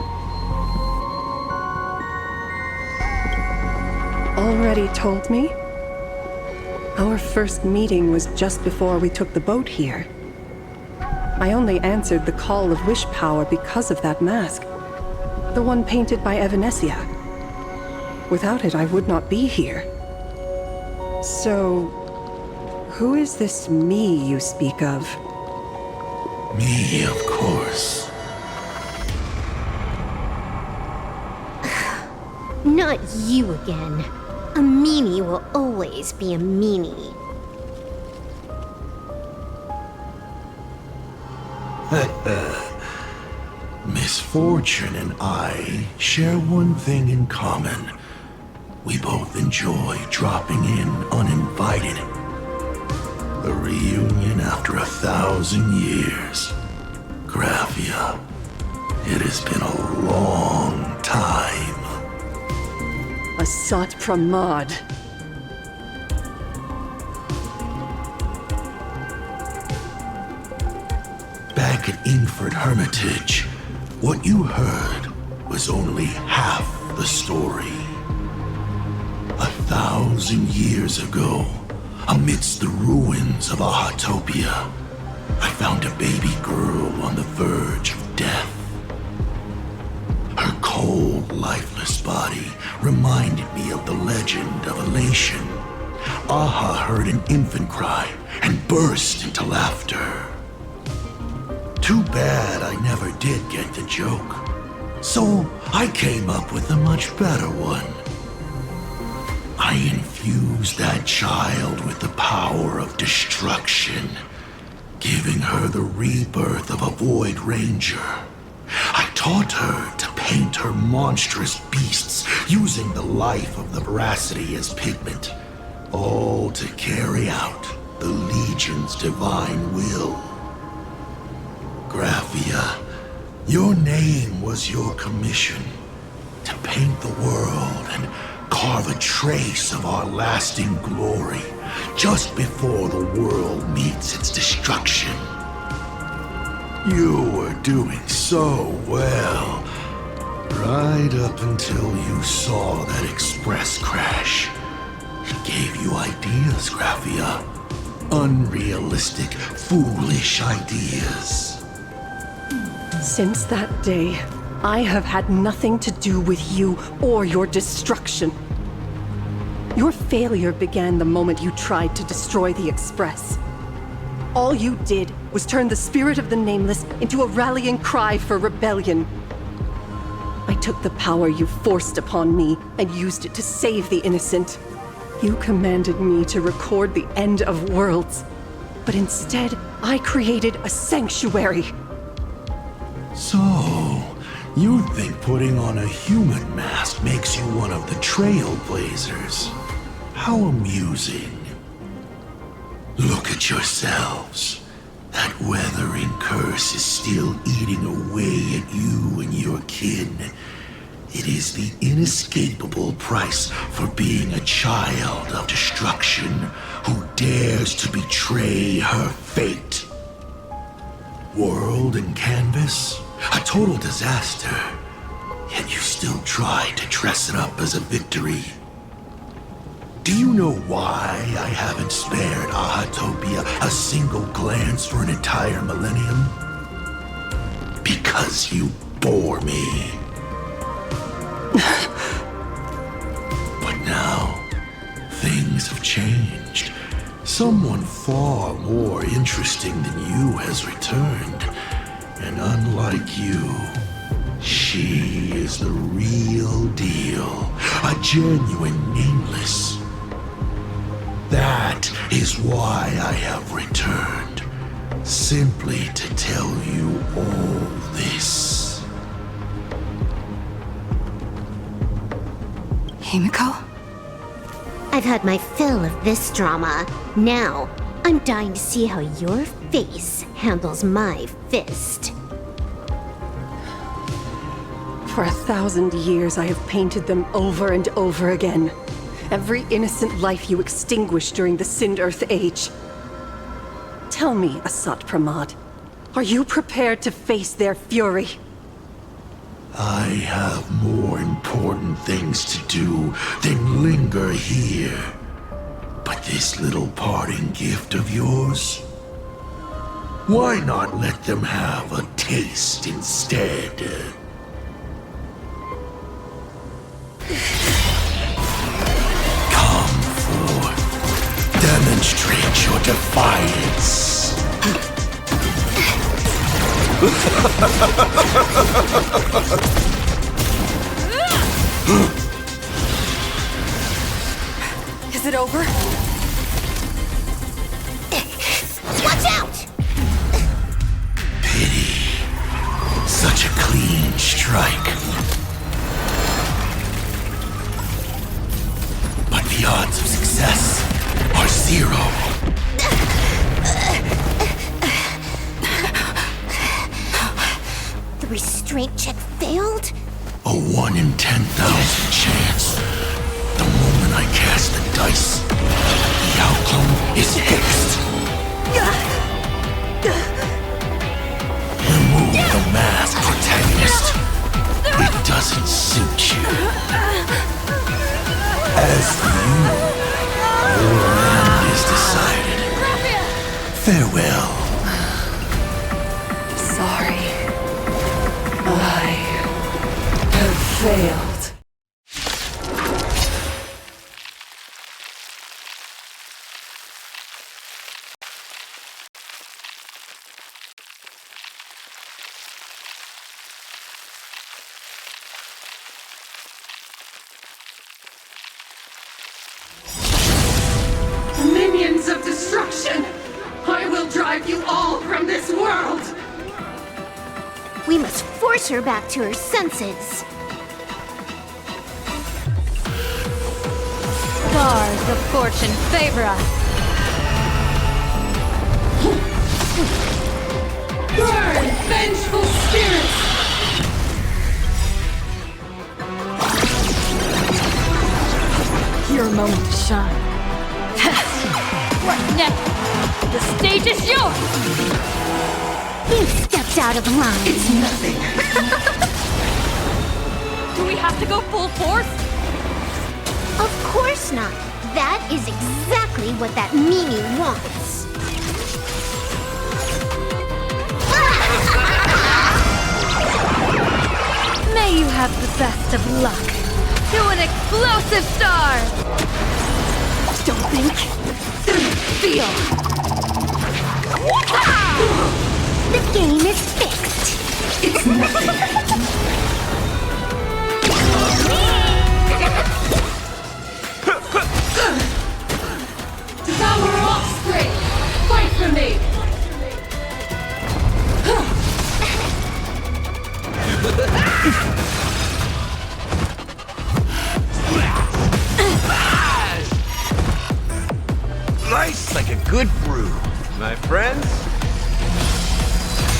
already told me? Our first meeting was just before we took the boat here. I only answered the call of wish power because of that mask. The one painted by Evanesia. Without it, I would not be here. So, who is this me you speak of? Me, of course. Not you again. A meanie will always be a meanie. Misfortune and I share one thing in common. We both enjoy dropping in uninvited. A reunion after 1,000 years. Graphia, it has been a long time. Asat Pramad. Back at Ingford Hermitage, what you heard was only half the story. 1,000 years ago, amidst the ruins of Ahatopia, I found a baby girl on the verge of death. Her cold, lifeless body reminded me of the legend of Elation. Aha heard an infant cry and burst into laughter. Too bad I never did get the joke. So I came up with a much better one. I infused that child with the power of destruction, giving her the rebirth of a Void Ranger. I taught her to paint her monstrous beasts using the life of the veracity as pigment, all to carry out the Legion's divine will. Graphia, your name was your commission, to paint the world and carve a trace of our lasting glory just before the world meets its destruction. You were doing so well, right up until you saw that express crash. It gave you ideas, Graphia. Unrealistic, foolish ideas. Since that day, I have had nothing to do with you or your destruction. Your failure began the moment you tried to destroy the Express. All you did was turn the spirit of the Nameless into a rallying cry for rebellion. I took the power you forced upon me and used it to save the innocent. You commanded me to record the end of worlds, but instead, I created a sanctuary. So, you think putting on a human mask makes you one of the Trailblazers? How amusing. Look at yourselves. That weathering curse is still eating away at you and your kin. It is the inescapable price for being a child of destruction who dares to betray her fate. World and canvas, a total disaster. Yet you still try to dress it up as a victory. Do you know why I haven't spared Ahatopia a single glance for an entire millennium? Because you bore me. But now, things have changed. Someone far more interesting than you has returned. And unlike you, she is the real deal. A genuine Nameless. That is why I have returned. Simply to tell you all this. Himiko? I've had my fill of this drama. Now, I'm dying to see how your face handles my fist. For 1,000 years, I have painted them over and over again. Every innocent life you extinguished during the Sind-Earth Age. Tell me, Asat Pramad, are you prepared to face their fury? I have more important things to do than linger here. But this little parting gift of yours? Why not let them have a taste instead? Come forth. Demonstrate your defiance. Is it over? Watch out! Pity. Such a clean strike. But the odds of success are 0. The restraint check failed? A 1 in 10,000 chance. The moment I cast the dice, the outcome is fixed. Remove the mask, protagonist. It doesn't suit you. As for you, your end is decided. Farewell. Sorry. I have failed. Minions of destruction! I will drive you all from this world! We must force her back to her senses. Stars of fortune favor us. Burn, vengeful spirits! Your moment to shine. What next? The stage is yours! You stepped out of line. It's nothing. Do we have to go full force? Of course not. That is exactly what that Mimi wants. May you have the best of luck. To an explosive star! Don't think. Feel. The game is fixed. It's nothing. Devour offspring! Fight for me! Nice like a good brew, my friends.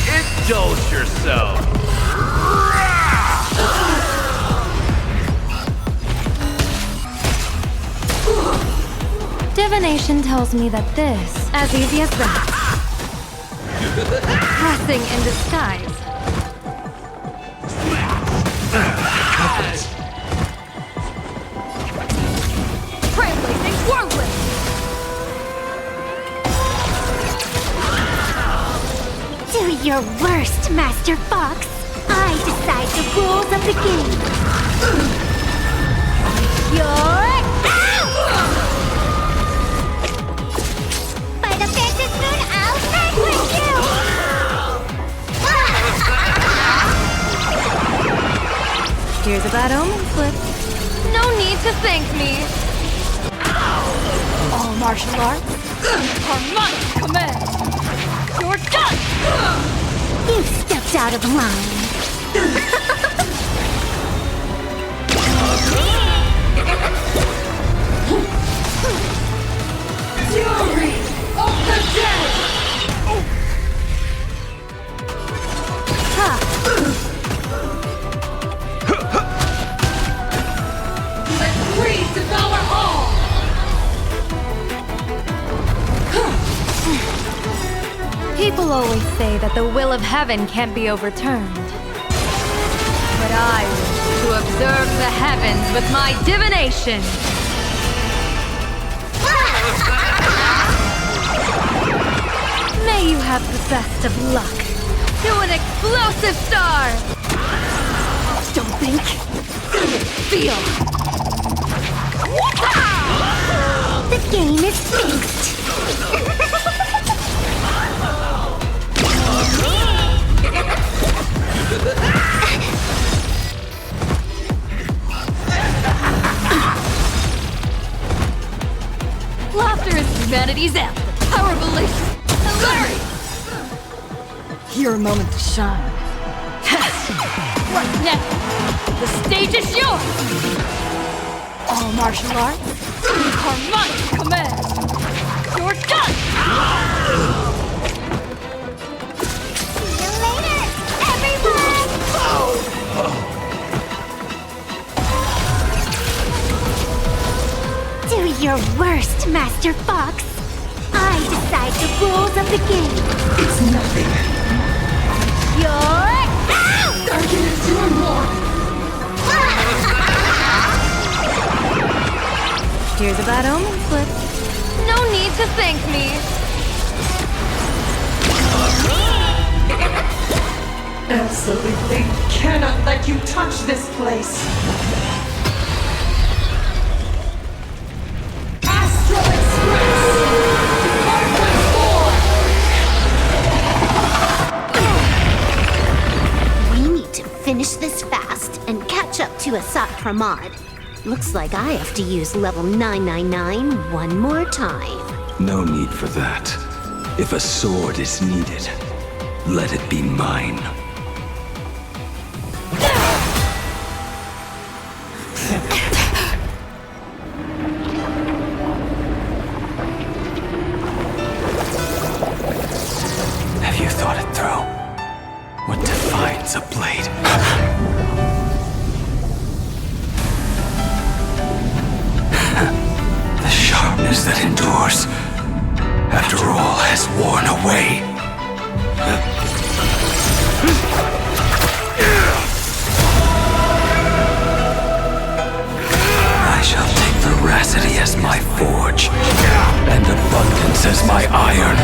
Indulge yourself. Divination tells me that this, as easy as that. Passing in disguise. Trailblazing whirlwind! Do your worst, Master Fox. I decide the rules of the game. By the Phantom Moon, I'll vanquish you! Here's a bad omen slip. No need to thank me. All martial arts are my command. You're done! You stepped out of line. Fury of the dead! Let greed devour all! People always say that the will of heaven can't be overturned. But I wish to observe the heavens with my divination. May you have the best of luck. To an explosive star! Don't think. Feel! The game is fixed. Laughter is humanity's anthem. Our revelation. Hilarious! Your moment to shine. What next? The stage is yours! All martial arts are my command! You're done! See you later, everyone! Do your worst, Master Fox. I decide the rules of the game. It's nothing. You're out! Darkin is doing more. Here's a bad omen slip. No need to thank me. Absolutely cannot let you touch this place. Astral Express! Department 4! We need to finish this fast and catch up to Asat Pramod. Looks like I have to use level 999 one more time. No need for that. If a sword is needed, let it be mine. Have you thought it through? What defines a blade? The sharpness that endures, after all has worn away. I shall take veracity as my forge, and abundance as my iron.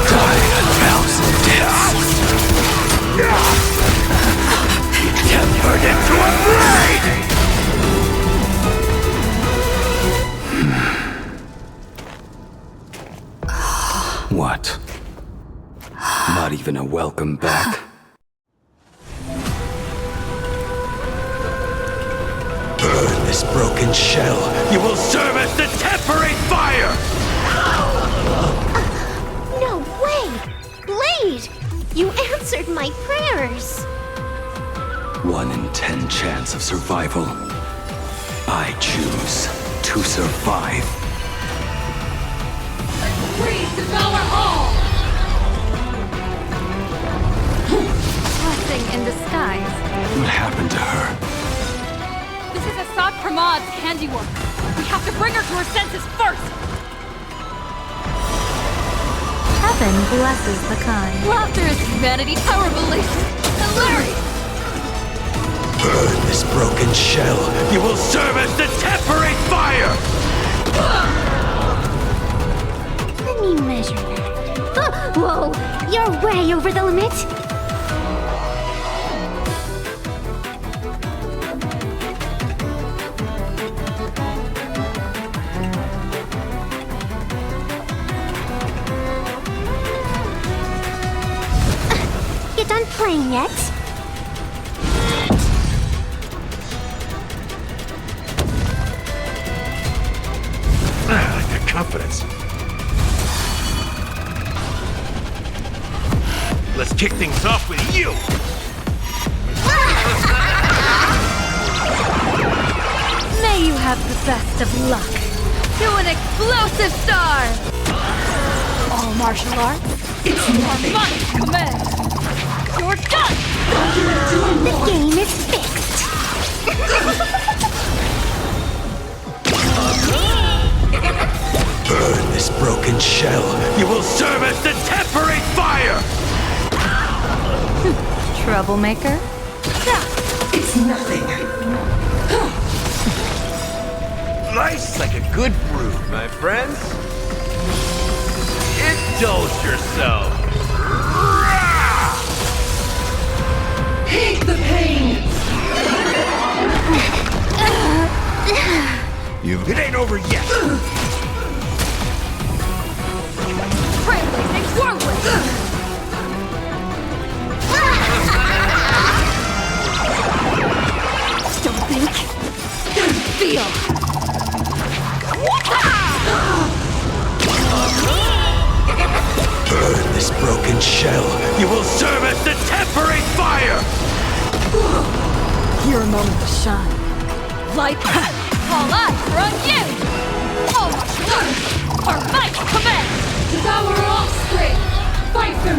Die a thousand deaths. Tempered into a blade! What? Not even a welcome back? Burn this broken shell! You will serve as the temporary fire! No way! Blade! You answered my prayers! 1 in 10 chance of survival. I choose to survive. Please devour all! Blessing in disguise. What happened to her? This is Asad Pramod's handiwork. We have to bring her to her senses first! Heaven blesses the kind. Laughter is humanity's power revelation. Hilarious! Burn this broken shell! You will serve as the temporary fire! Let me measure that. Whoa! You're way over the limit! You done playing yet? I like that confidence. Let's kick things off with you! May you have the best of luck. To an explosive star! All martial arts are my command! You're done! The game is fixed! Burn this broken shell, you will serve as the temporary fire! Troublemaker? It's nothing. Life's like a good brew, my friends. Indulge yourself. Hate the pain! It ain't over yet. Trailblazing whirlwind! Don't think. Feel. Burn this broken shell, you will serve as the temporary fire! Your moment to shine. Light. All eyes are on you! All martial arts! Our might command! Devour offspring! Fight them!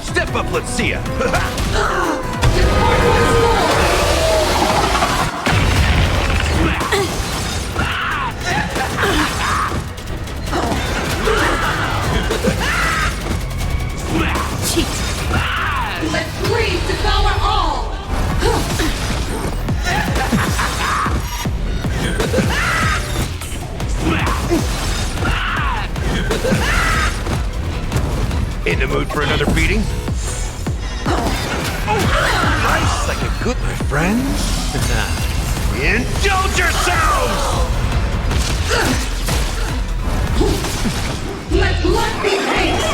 Step up, let's see ya. Depart once more! Cheat! Let greed devour all! In the mood for another beating? Nice, like a good, my friends. Indulge yourselves! Let blood be hate!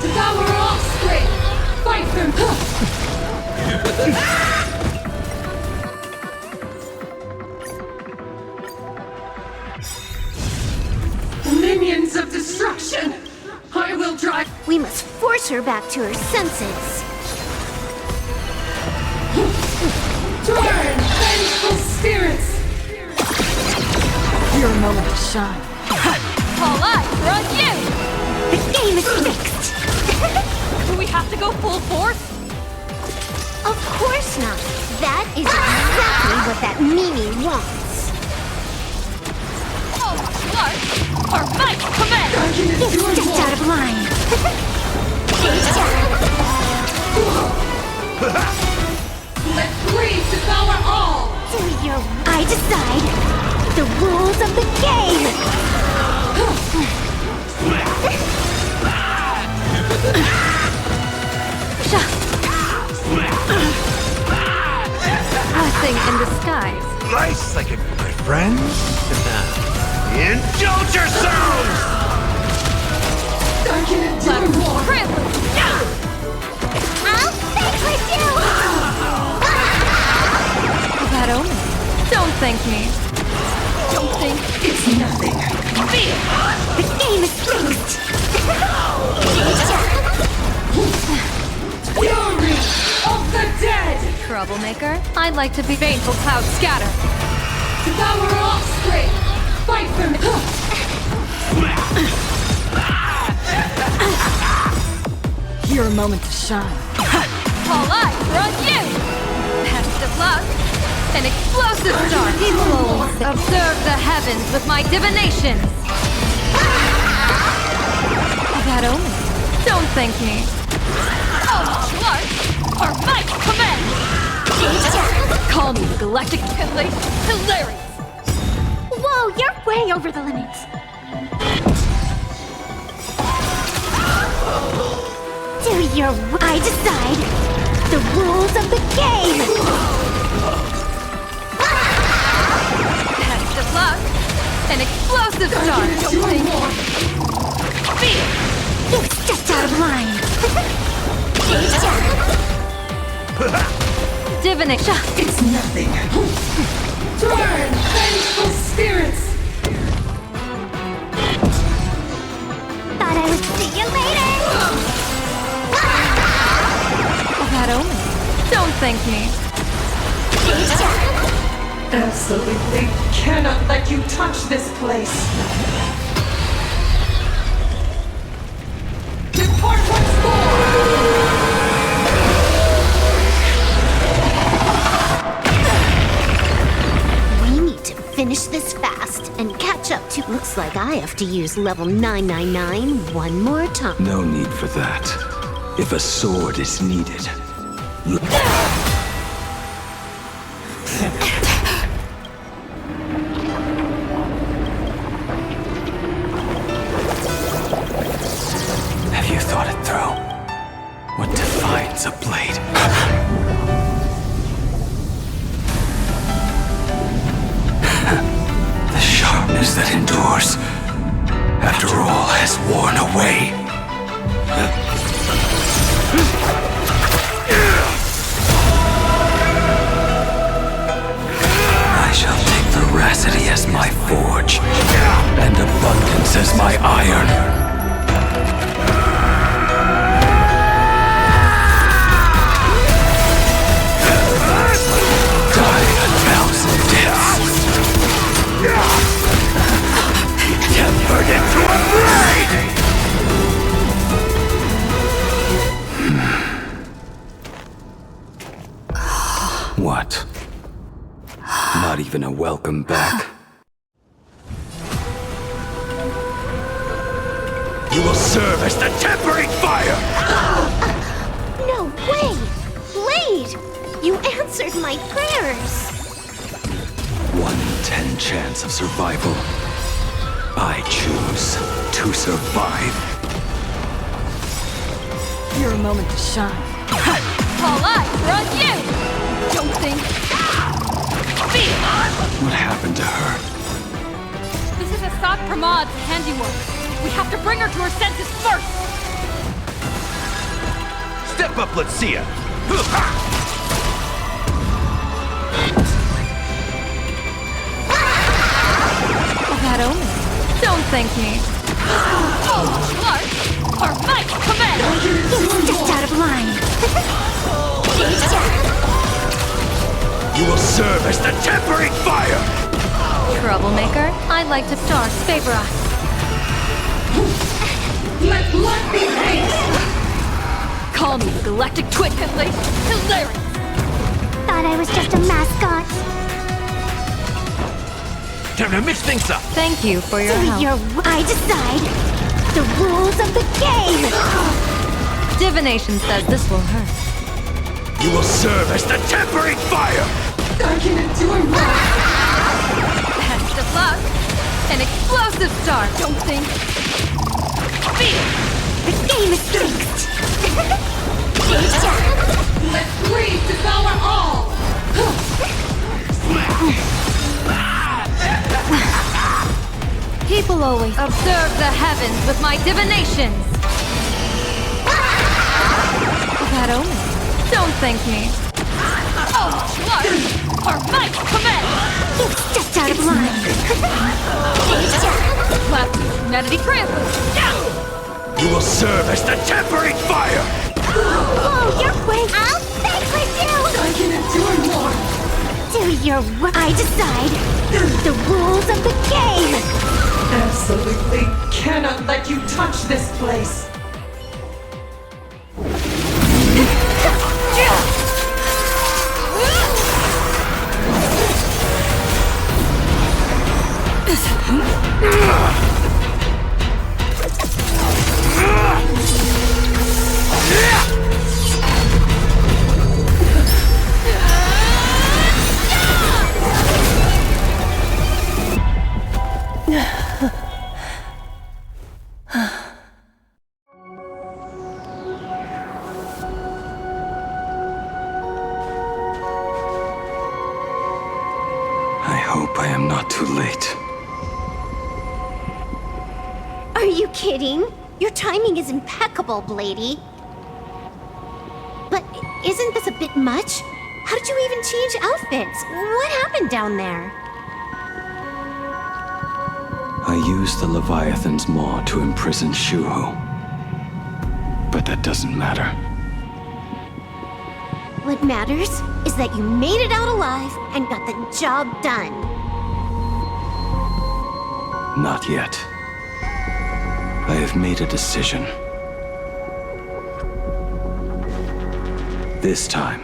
Devour offspring! Fight them! Minions of destruction! I will drive. We must force her back to her senses. Turn, vengeful spirits! Your moment to shine. All eyes are on you! The game is fixed! Do we have to go full force? Of course not. That is exactly what that Mimi wants. All martial arts! Our might command! You stepped out of line. Let greed devour all! I decide the rules of the game! Blessing in disguise. Nice, like a good, my friends. Indulge yourselves! Darken it to the war! I'll fix with you! That omen. Don't thank me. Don't think. It's nothing. Feel. The game is fixed! Fury of the dead! Troublemaker. I'd like to be baneful cloud scatter. Devour offspring! Fight them! Your moment to shine. All eyes are on you! Best of luck. An explosive start. Observe the heavens with my divinations. That omen. Don't thank me. All martial arts. Our might command. Call me the galactic hilarious. Whoa, you're way over the limit. Do your... I decide the rules of the game! Best of luck. An explosive start. Feel. You stepped out of line. Divination. It's nothing. Turn, vengeful spirits! Thought I would see you later! That omen. Don't thank me. Absolutely cannot let you touch this place. Depart once more! We need to finish this fast and catch up to... Looks like I have to use level 999 one more time. No need for that. If a sword is needed. Have you thought it through? What defines a blade? The sharpness that endures after all has worn away. I shall take veracity as my forge, and abundance as my iron. Die a thousand deaths. Tempered into a blade! What? Not even a welcome back? You will serve as the tempering fire! No way! Blade! You answered my prayers! 1 in 10 chance of survival. I choose to survive. Your moment to shine. All eyes are on you! Don't think. What happened to her? This is Assad Pramad's handiwork. We have to bring her to her senses first! Step up, let's see ya! That omen. Don't thank me. Oh, Clark! Our might command! He's just out of line. You will serve as the tempering fire! Troublemaker, I'd like to stars favor us. Let blood be hate! Call me the Galactic Twin Henley. Hilarious! Thought I was just a mascot. Time to mix things up! Thank you for your help. I decide the rules of the game! Divination says this will hurt. You will serve as the tempering fire! I can endure more! Best of luck! An explosive star, don't think. The game is fixed! Let greed devour all! People always observe the heavens with my divinations. That omen. Don't thank me. Oh, Clark! Our might command! He's just out of line. Left humanity trampled. You will serve as the tempering fire! Whoa, you're way out! Thanks for you! I can endure more! Do your work. I decide the rules of the game! Absolutely cannot let you touch this place! I hope I am not too late. Are you kidding? Your timing is impeccable, Blady. But isn't this a bit much? How did you even change outfits? What happened down there? I used the Leviathan's maw to imprison Shuho. But that doesn't matter. What matters is that you made it out alive and got the job done. Not yet. I have made a decision. This time,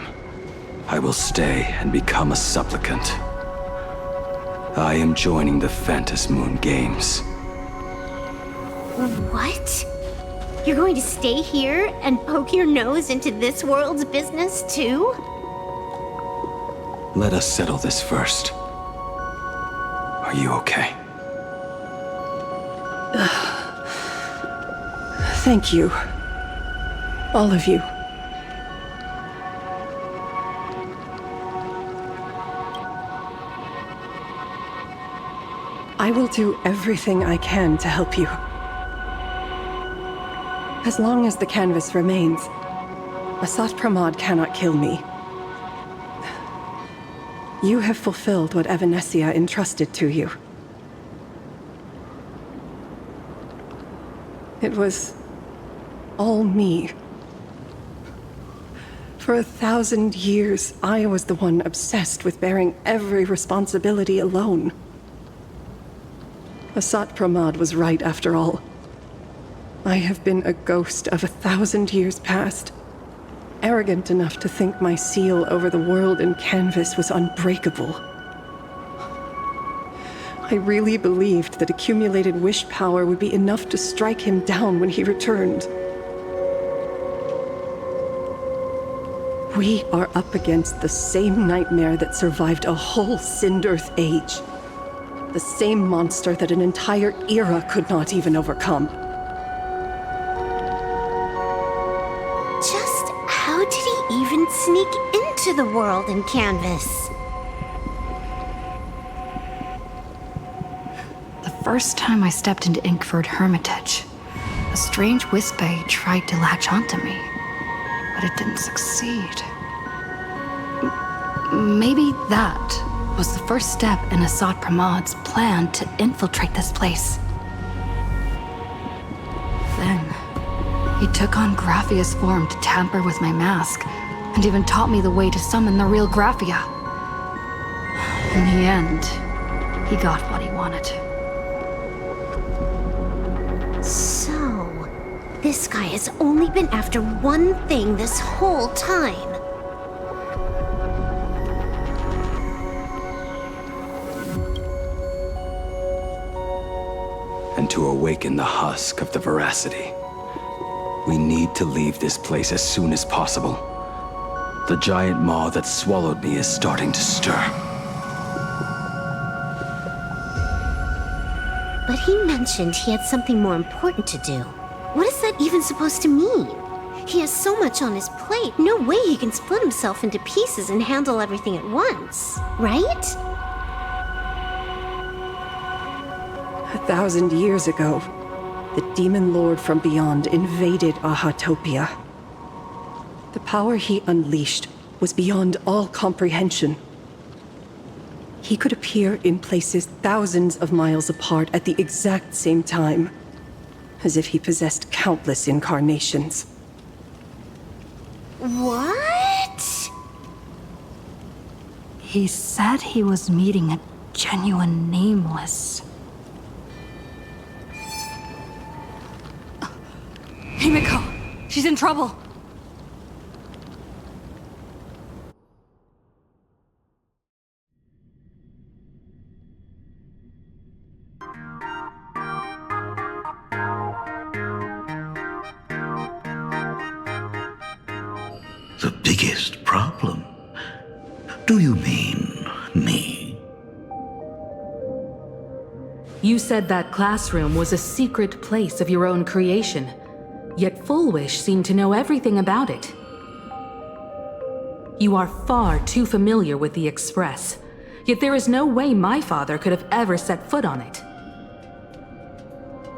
I will stay and become a supplicant. I am joining the Phantom Moon Games. What? You're going to stay here and poke your nose into this world's business too? Let us settle this first. Are you okay? Thank you. All of you. I will do everything I can to help you. As long as the canvas remains, Asat Pramod cannot kill me. You have fulfilled what Evanescia entrusted to you. It was all me. For 1,000 years, I was the one obsessed with bearing every responsibility alone. Asat Pramod was right after all. I have been a ghost of 1,000 years past, arrogant enough to think my seal over the world and canvas was unbreakable. I really believed that accumulated wish power would be enough to strike him down when he returned. We are up against the same nightmare that survived a whole Sindearth age. The same monster that an entire era could not even overcome. Just how did he even sneak into the world in canvas? The first time I stepped into Inkford Hermitage, a strange Wispe tried to latch onto me, but it didn't succeed. Maybe that was the first step in Asat Pramod's plan to infiltrate this place. Then, he took on Graphia's form to tamper with my mask, and even taught me the way to summon the real Graphia. In the end, he got what he wanted. So, this guy has only been after one thing this whole time. And to awaken the husk of the veracity, we need to leave this place as soon as possible. The giant maw that swallowed me is starting to stir. But he mentioned he had something more important to do. What is that even supposed to mean? He has so much on his plate, no way he can split himself into pieces and handle everything at once, right? 1,000 years ago, the demon lord from beyond invaded Ahatopia. The power he unleashed was beyond all comprehension. He could appear in places thousands of miles apart at the exact same time, as if he possessed countless incarnations. What? He said he was meeting a genuine nameless. Himiko! She's in trouble! The biggest problem? Do you mean me? You said that classroom was a secret place of your own creation, yet Fullwish seemed to know everything about it. You are far too familiar with the Express, yet there is no way my father could have ever set foot on it.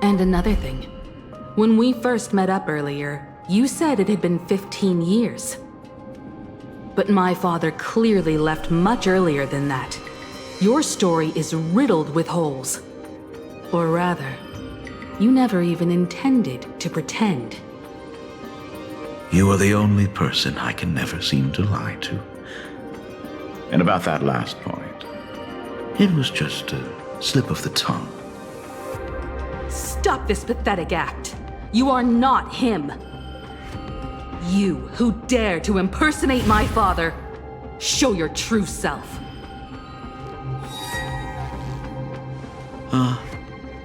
And another thing, when we first met up earlier, you said it had been 15 years. But my father clearly left much earlier than that. Your story is riddled with holes. Or rather, you never even intended to pretend. You are the only person I can never seem to lie to. And about that last point, it was just a slip of the tongue. Stop this pathetic act. You are not him. You who dare to impersonate my father, show your true self.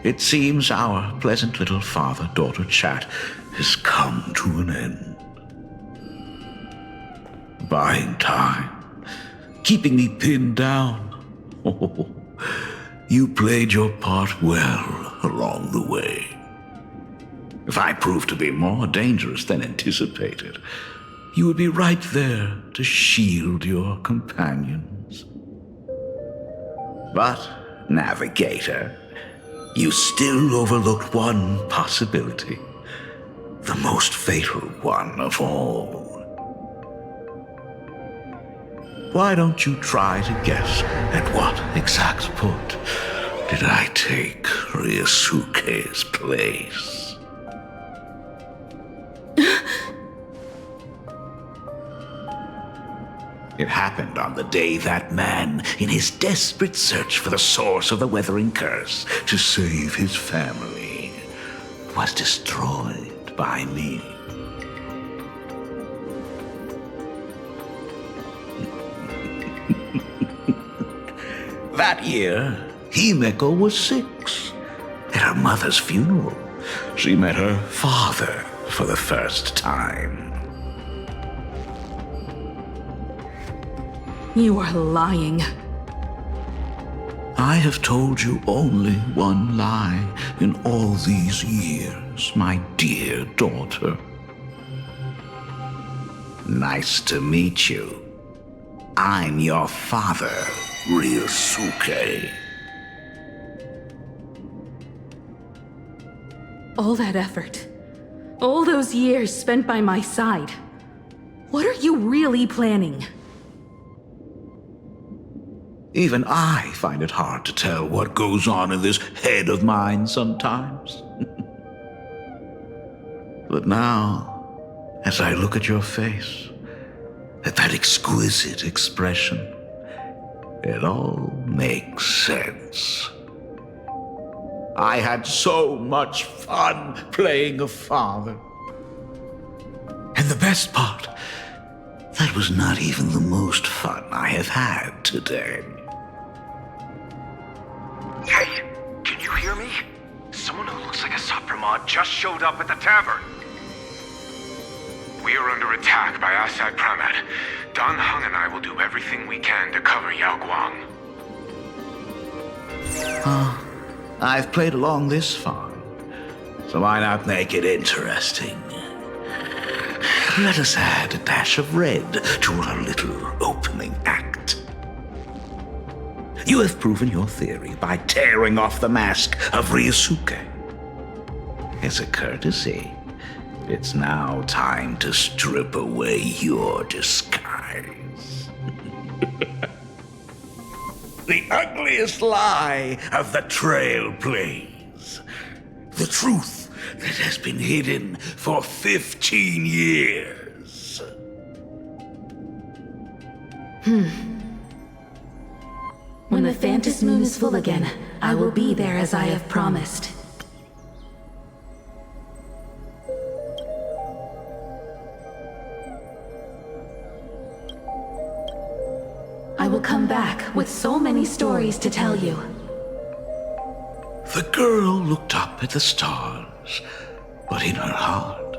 It seems our pleasant little father-daughter chat has come to an end. Buying time, keeping me pinned down. Oh, you played your part well along the way. If I proved to be more dangerous than anticipated, you would be right there to shield your companions. But, Navigator, you still overlooked one possibility, the most fatal one of all. Why don't you try to guess at what exact point did I take Ryusuke's place? It happened on the day that man, in his desperate search for the source of the Weathering Curse to save his family, was destroyed by me. That year, Himeko was 6. At her mother's funeral, she met her father for the first time. You are lying. I have told you only one lie in all these years, my dear daughter. Nice to meet you. I'm your father, Ryusuke. All that effort, all those years spent by my side. What are you really planning? Even I find it hard to tell what goes on in this head of mine sometimes. But now, as I look at your face, at that exquisite expression, it all makes sense. I had so much fun playing a father. And the best part, that was not even the most fun I have had today. Hey, can you hear me? Someone who looks like a Supremod just showed up at the tavern. We are under attack by Asai Pramet. Dan Heng and I will do everything we can to cover Yao Guang. I've played along this far, so why not make it interesting? Let us add a dash of red to our little opening act. You have proven your theory by tearing off the mask of Ryusuke. As a courtesy, it's now time to strip away your disguise. The ugliest lie of the Trailblaze. The truth that has been hidden for 15 years. When the Phantom Moon is full again, I will be there as I have promised. I will come back with so many stories to tell you. The girl looked up at the stars, but in her heart,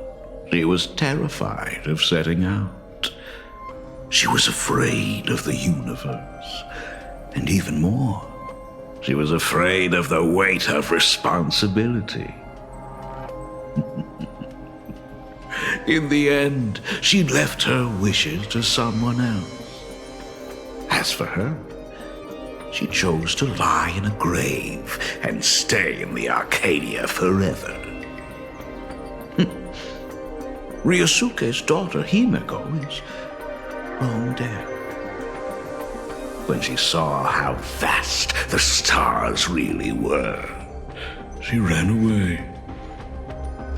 she was terrified of setting out. She was afraid of the universe, and even more, she was afraid of the weight of responsibility. In the end, she left her wishes to someone else. As for her, she chose to lie in a grave and stay in the Arcadia forever. Ryusuke's daughter Himeko is long dead. When she saw how vast the stars really were, she ran away.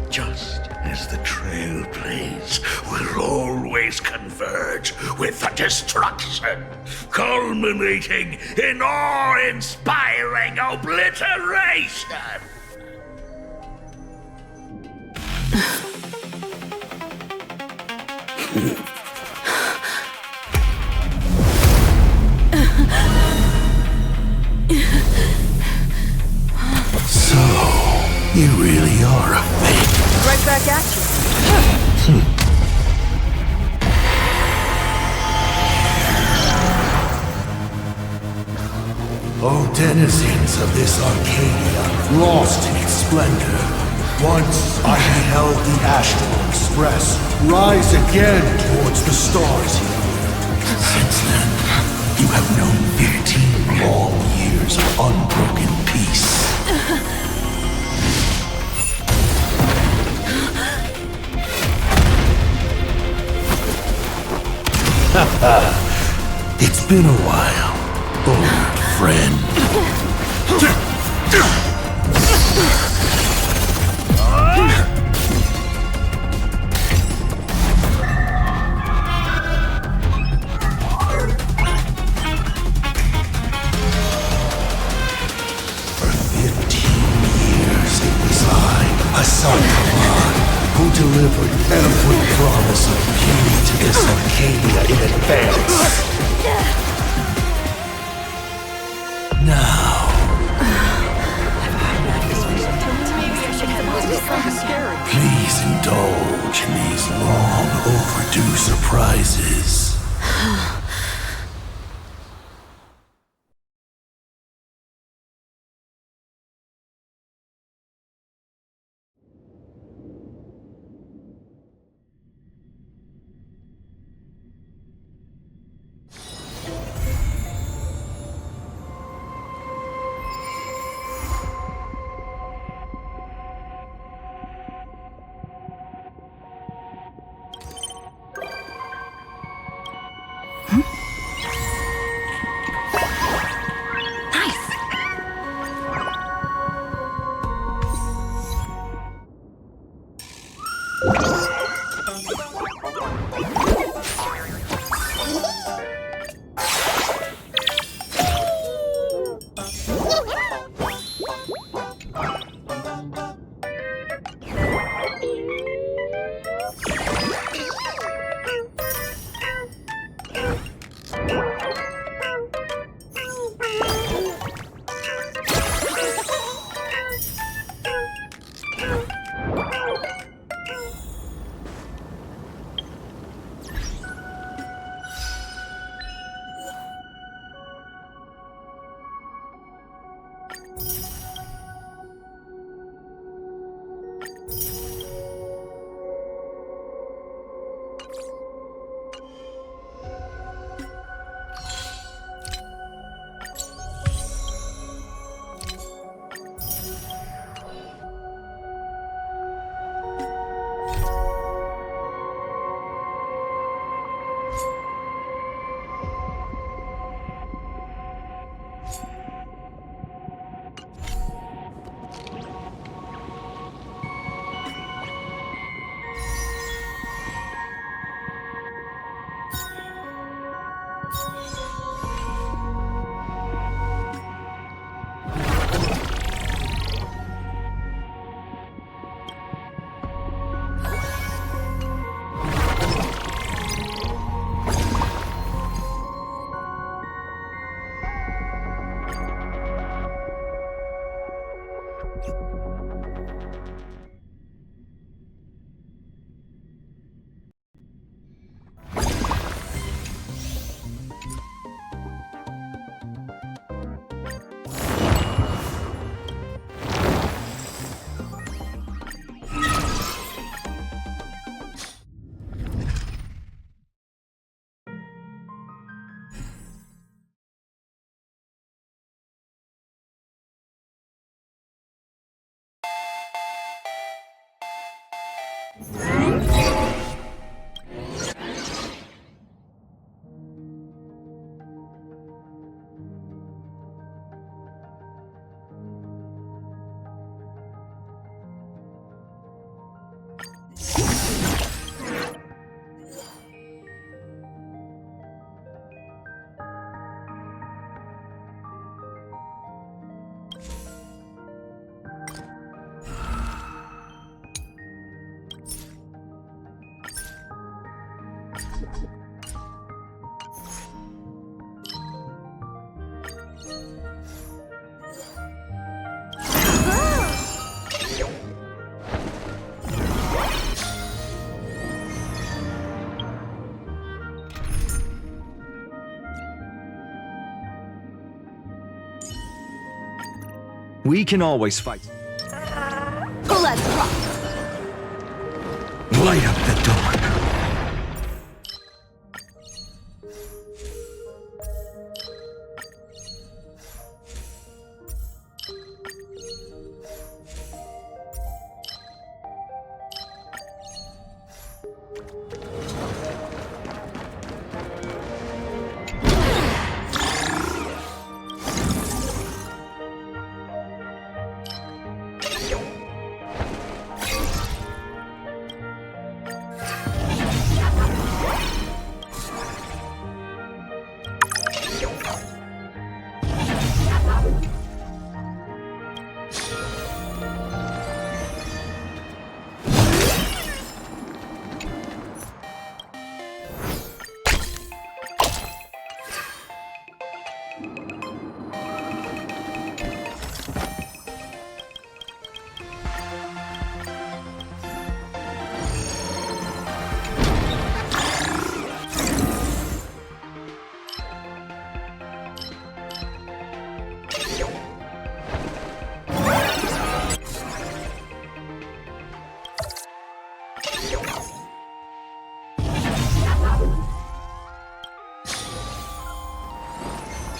Just as the trailblaze will always converge with the destruction, culminating in awe-inspiring obliteration. So, you really are a fake. Right back at you. O denizens of this Arcadia, lost in its splendor, once I beheld the Astral Express rise again towards the stars here. Since then, you have known 15 long years of unbroken peace. It's been a while, old friend. For 15 years it was I, Hassan Khan, who delivered every promise of beauty to this Arcadia in advance. Now, please indulge in these long overdue surprises. We can always fight. Let's rock! Light up the dark.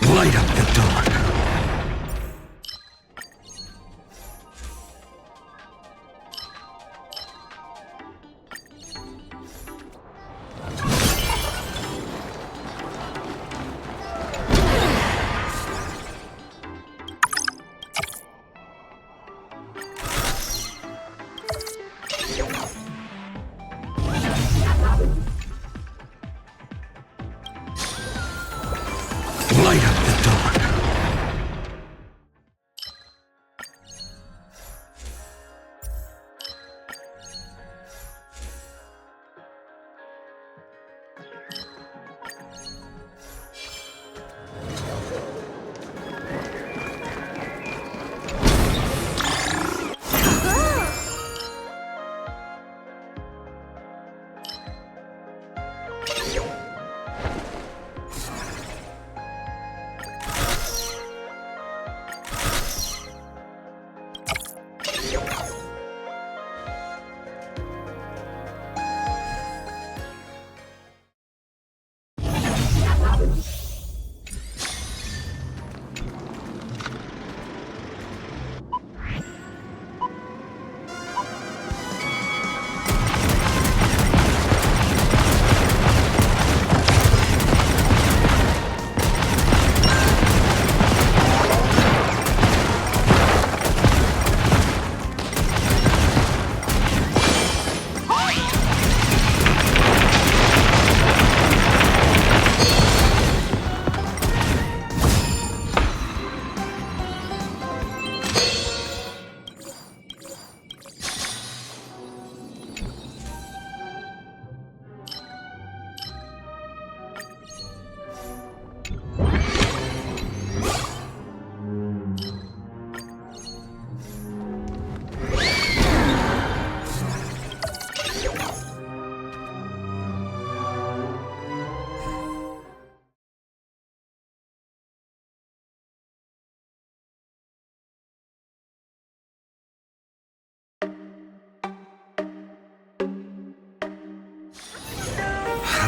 Light up the dark. Light up the dark.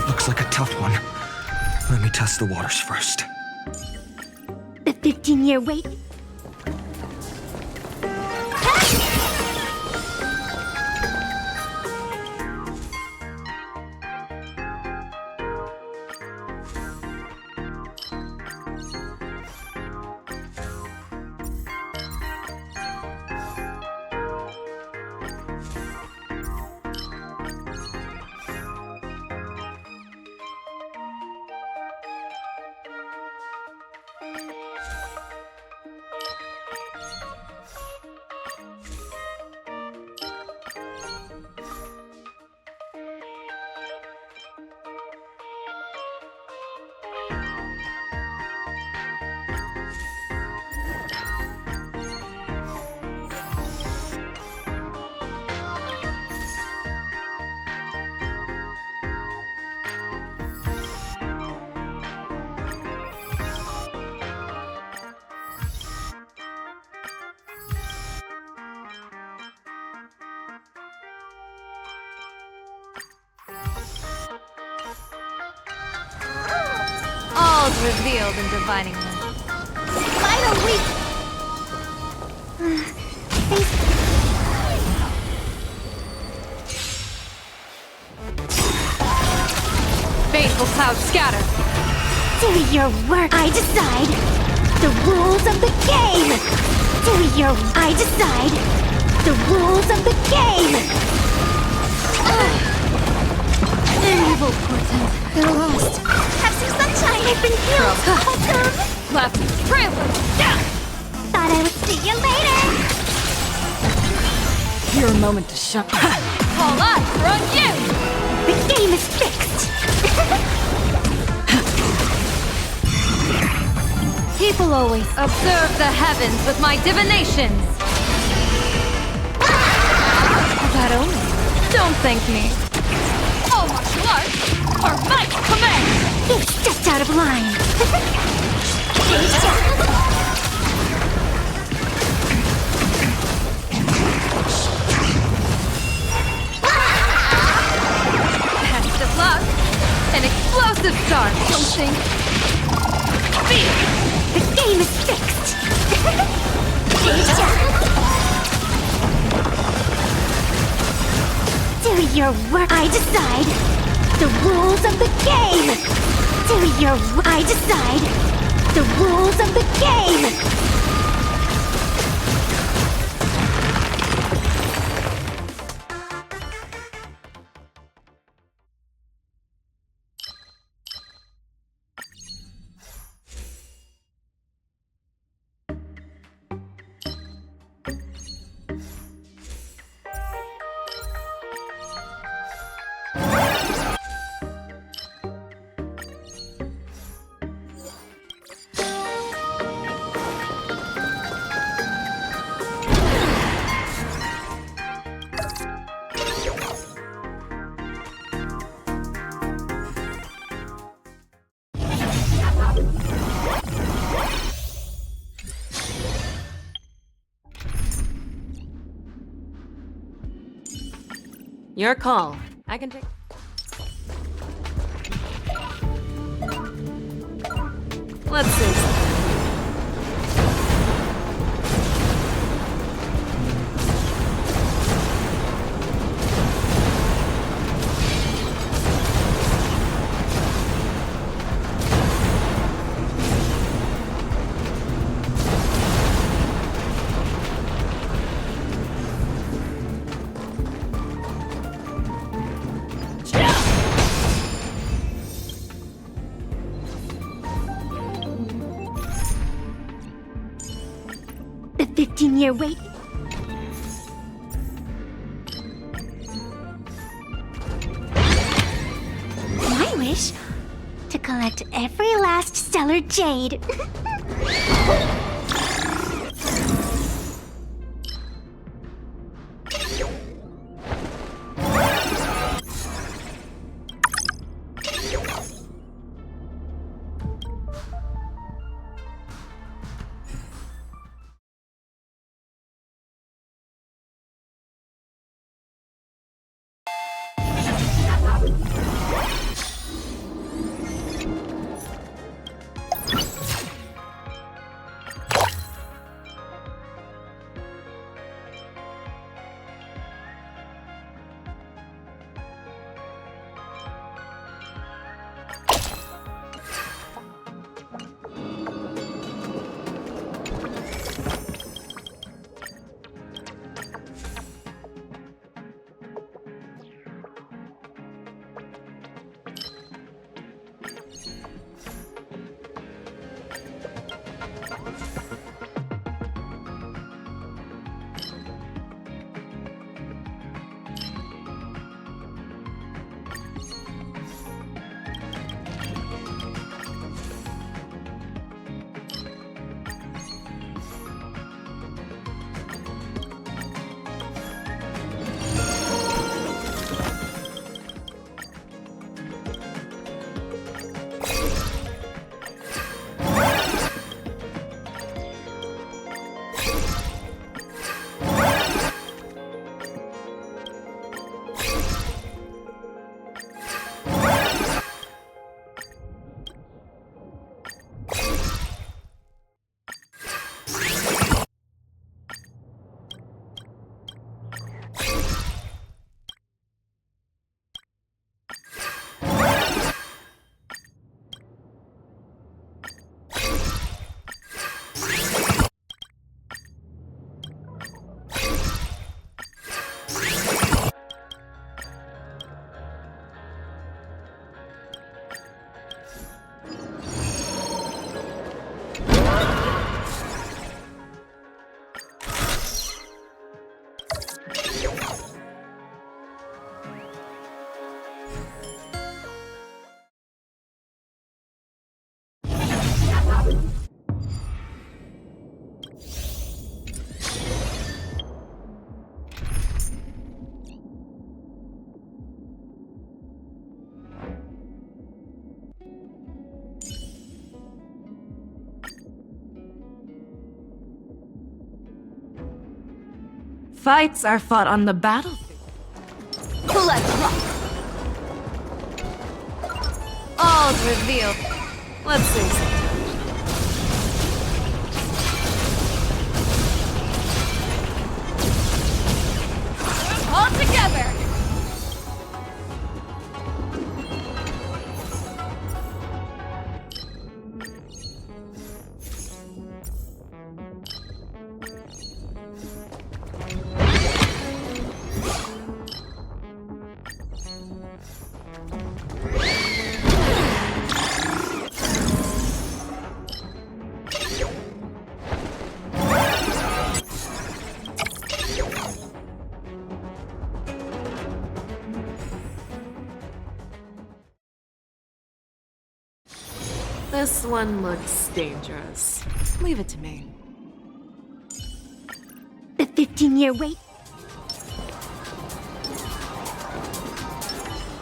That looks like a tough one. Let me test the waters first. The 15-year wait. Worlds revealed in divining them. Finally! Fateful clouds scatter. Do your work. I decide the rules of the game. Do your. I decide the rules of the game. Evil portent. They're lost. Have some sunshine! I've been killed. Welcome. Left. Trample. Thought I would see you later! Your moment to shine. All eyes are on you! The game is fixed. People always observe the heavens with my divinations. That only. Don't thank me. All martial arts are my command. It's just out of line. Test of luck. An explosive start. Don't think. Fear. The game is fixed. Do your work. I decide the rules of the game. Do your. I decide the rules of the game. Your call. I can take... Let's see. The 15-year wait. My wish? To collect every last stellar jade. Fights are fought on the battlefield. Let's rock! All's revealed. Let's see something. All together! This one looks dangerous. Leave it to me. The 15-year wait.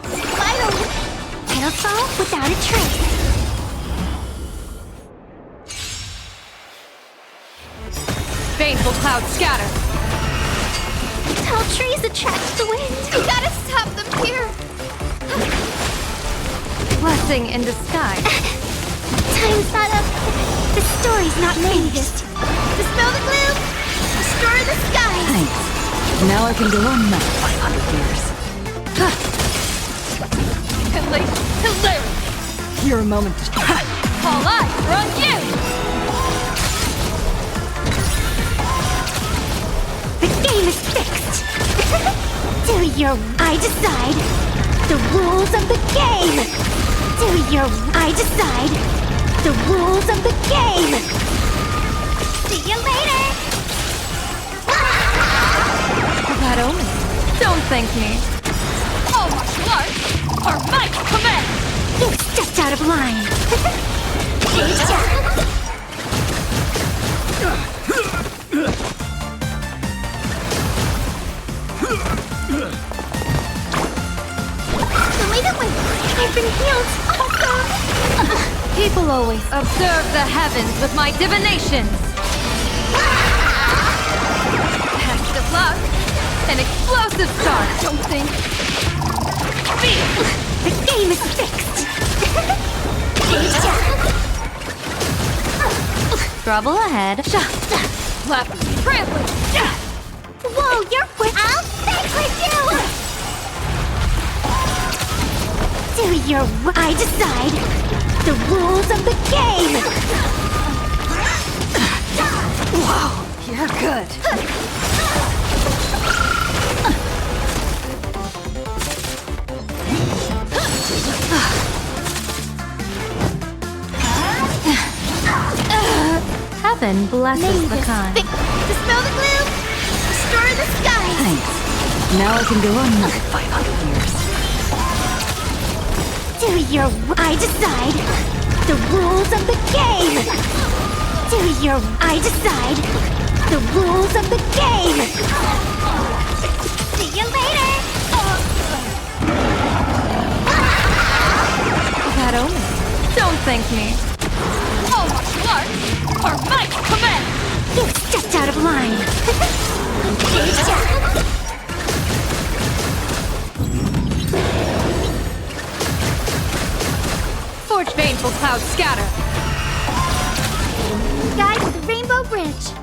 Vital! It'll fall without a trace. Baneful clouds scatter. Tall trees attract the wind. You gotta stop them here. Blessing in disguise. Time's not up. The story's not finished. Dispel the gloom. Destroy the skies. Thanks. Now I can go on another 500 years. Hilarious. Your moment to shine. All eyes are on you. The game is fixed. I decide. The rules of the game. I decide. The rules of the game. See you later. That omen. Don't thank me. All martial arts are my command. You stepped out of line. I've been healed. Awesome. People always observe the heavens with my divinations. Test of luck. An explosive star, don't think. The game is fixed. Trouble ahead. Flappy, trampling. Whoa, you're quick. I'll vanquish you. I decide. The rules of the game. Wow, you're good. Heaven blesses the kind. Dispel the gloom. Destroy the skies. Thanks. Now I can go on another 500 years. I decide. The rules of the game. I decide. The rules of the game. See you later. That omen. Don't thank me. All martial arts are my command. You stepped out of line. Forge baneful clouds scatter. Guide the Rainbow Bridge.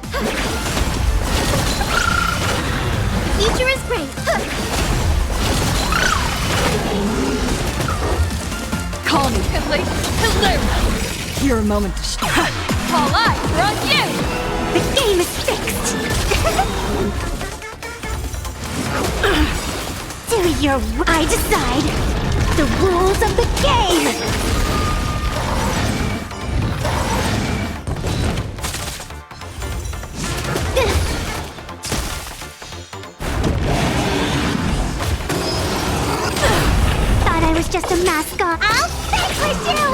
The future is great. Call me hilarious. Your moment to shine. All eyes are on you. The game is fixed. I decide. The rules of the game. Thought I was just a mascot. I'll vanquish you!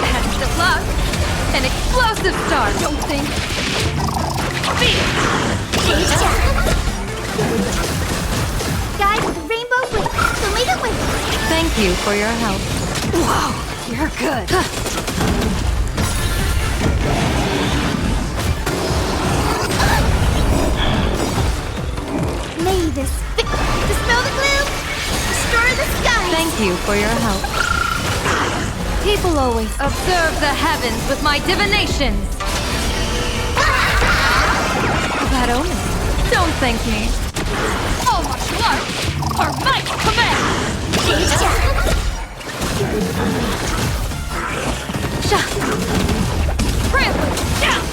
Test of luck. An explosive star, don't think. you for your help. Whoa, you're good. May this dispel the gloom, destroy the sky. Thank you for your help. People always observe the heavens with my divinations. That omen. Don't thank me. All martial arts are might command. Trample down.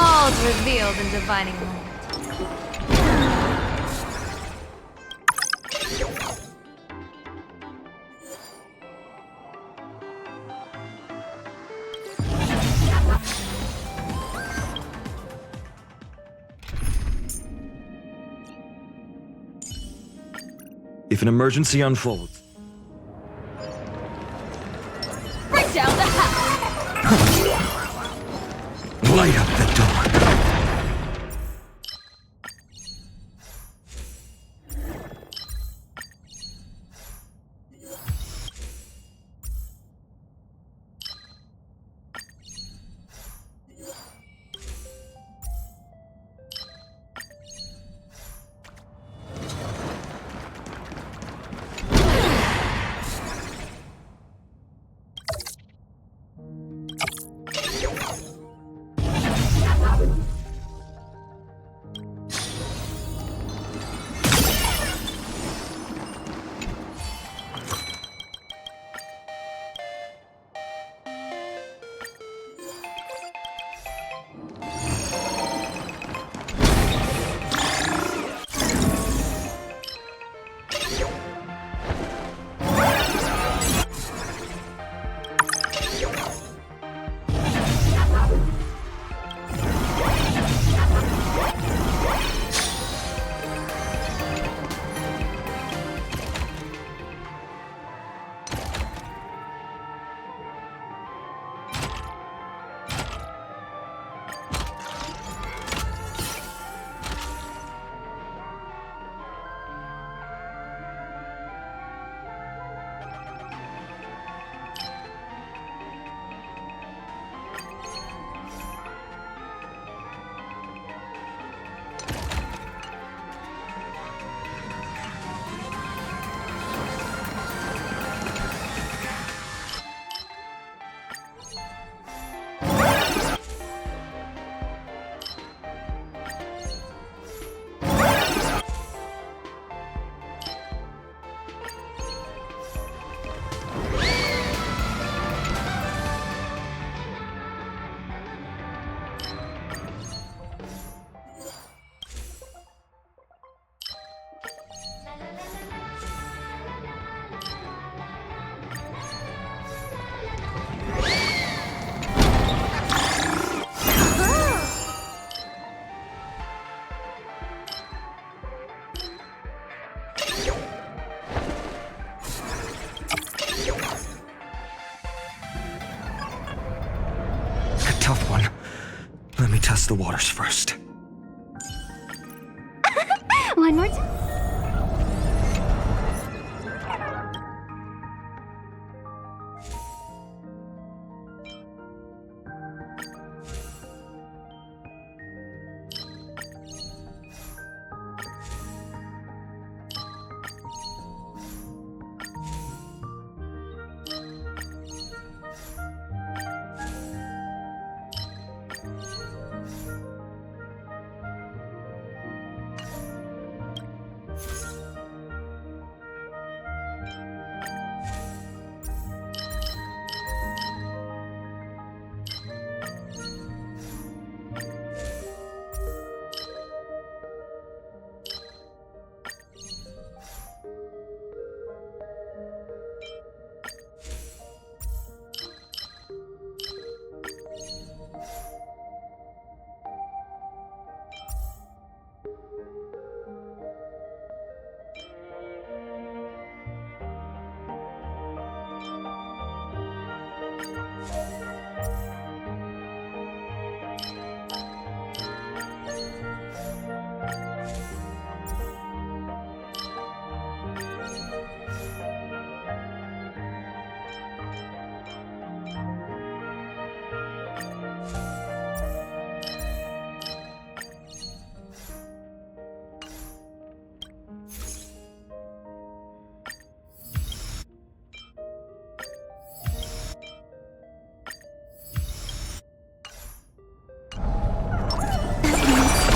All's revealed in divining moment. If an emergency unfolds, Break down the house. light up the dawn. Tough one. Let me test the waters first. One more time.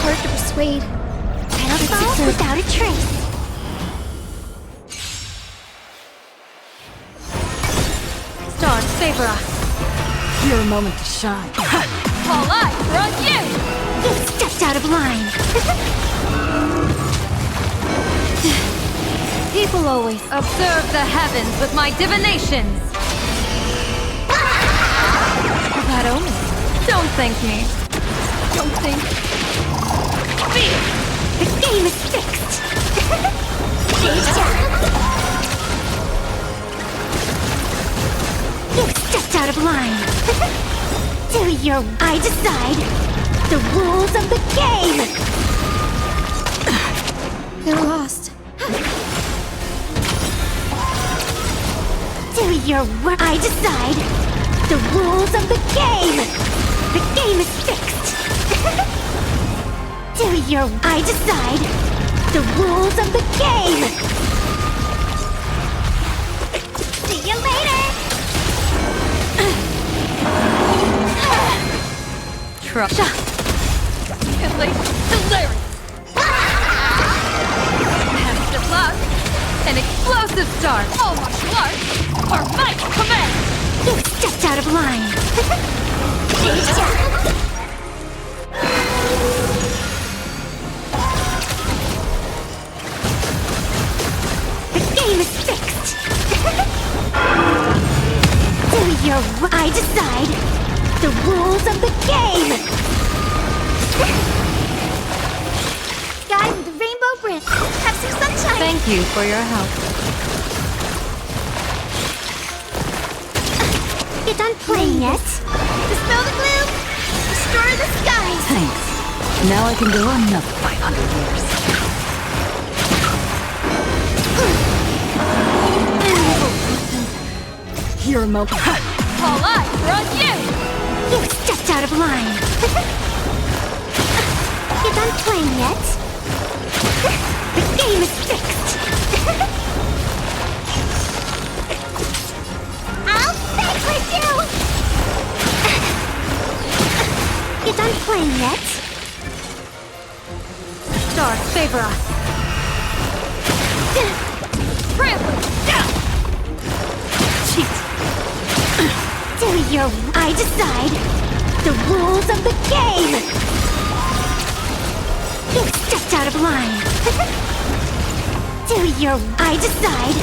Hard to persuade. Pedal without a trace. Stars favor us. Your moment to shine. All eyes are on you! You stepped out of line. People always observe the heavens with my divinations. That omen. Don't thank me. Don't think. The game is fixed. You stepped out of line. I decide the rules of the game. They're lost. I decide the rules of the game. The game is fixed. I decide the rules of the game. See you later. Trust. Hilarious. Best of luck. An explosive start. All martial arts are my command. You stepped out of line. The game is fixed. I decide the rules of the game. Guy with the rainbow bridge. Have some sunshine. Thank you for your help. You done playing yet? Dispel the gloom. Restore the skies. Thanks. Now I can go another 500 years. Your moment. All eyes are on you! You stepped out of line. You done playing yet? The game is fixed. I'll vanquish you! You done playing yet? Stars favor us. Trample down! Cheat! I decide the rules of the game. You stepped out of line. I decide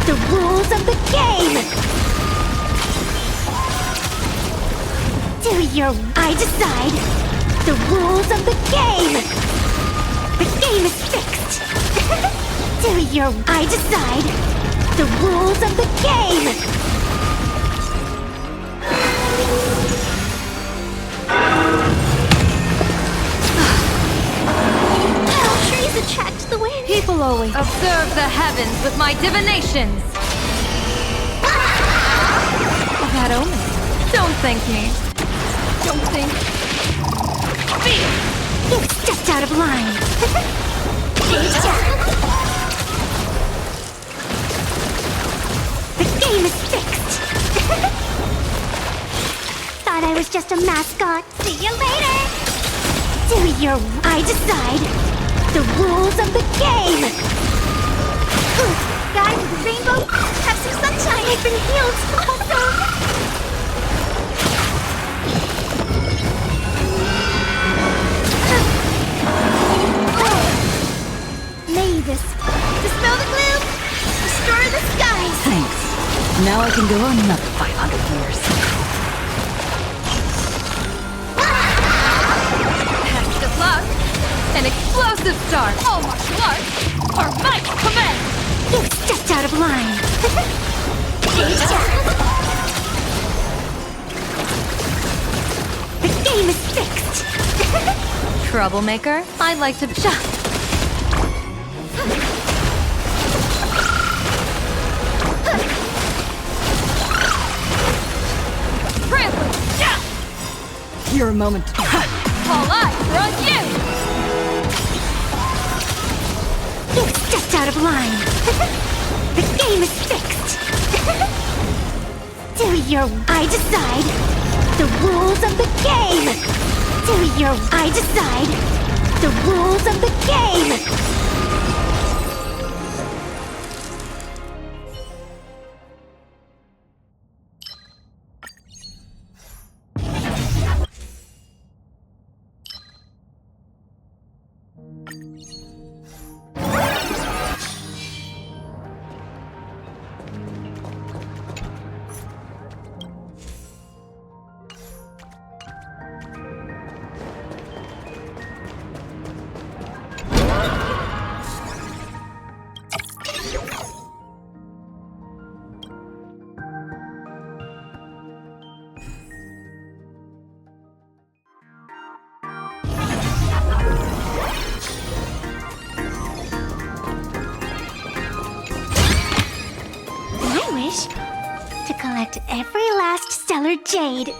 the rules of the game. I decide the rules of the game. The game is fixed. I decide the rules of the game. Trees attract the wind. People always observe the heavens with my divinations. That omen. Don't thank me. Don't think. You stepped out of line. The game is fixed. Thought I was just a mascot. See you later. I decide the rules of the game. Guy with the rainbow, have some sunshine. I've been healed. Awesome. Mavis, dispel the gloom, restore the skies. Thanks. Now I can go another 500 years. Best of luck. An explosive start. All martial arts are my command. You stepped out of line. game is fixed! Troublemaker, I'd like to... Trample! Your moment. All eyes are on you! You stepped out of line! The game is fixed! I decide the rules of the game! I decide the rules of the game! To collect every last stellar jade.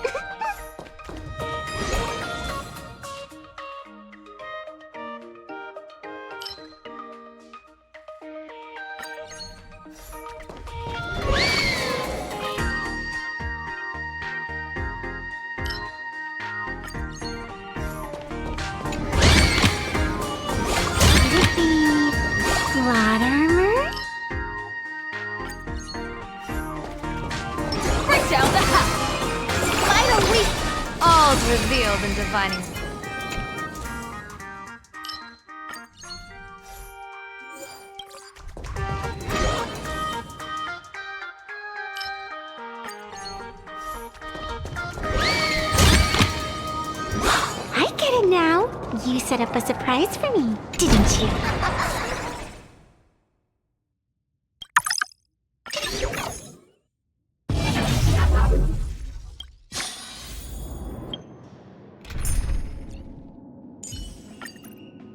Could it be plot armor? Down the house! Finally! All's revealed in divining. I get it now. You set up a surprise for me, didn't you?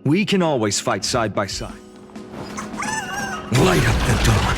We can always fight side by side. Light up the dawn.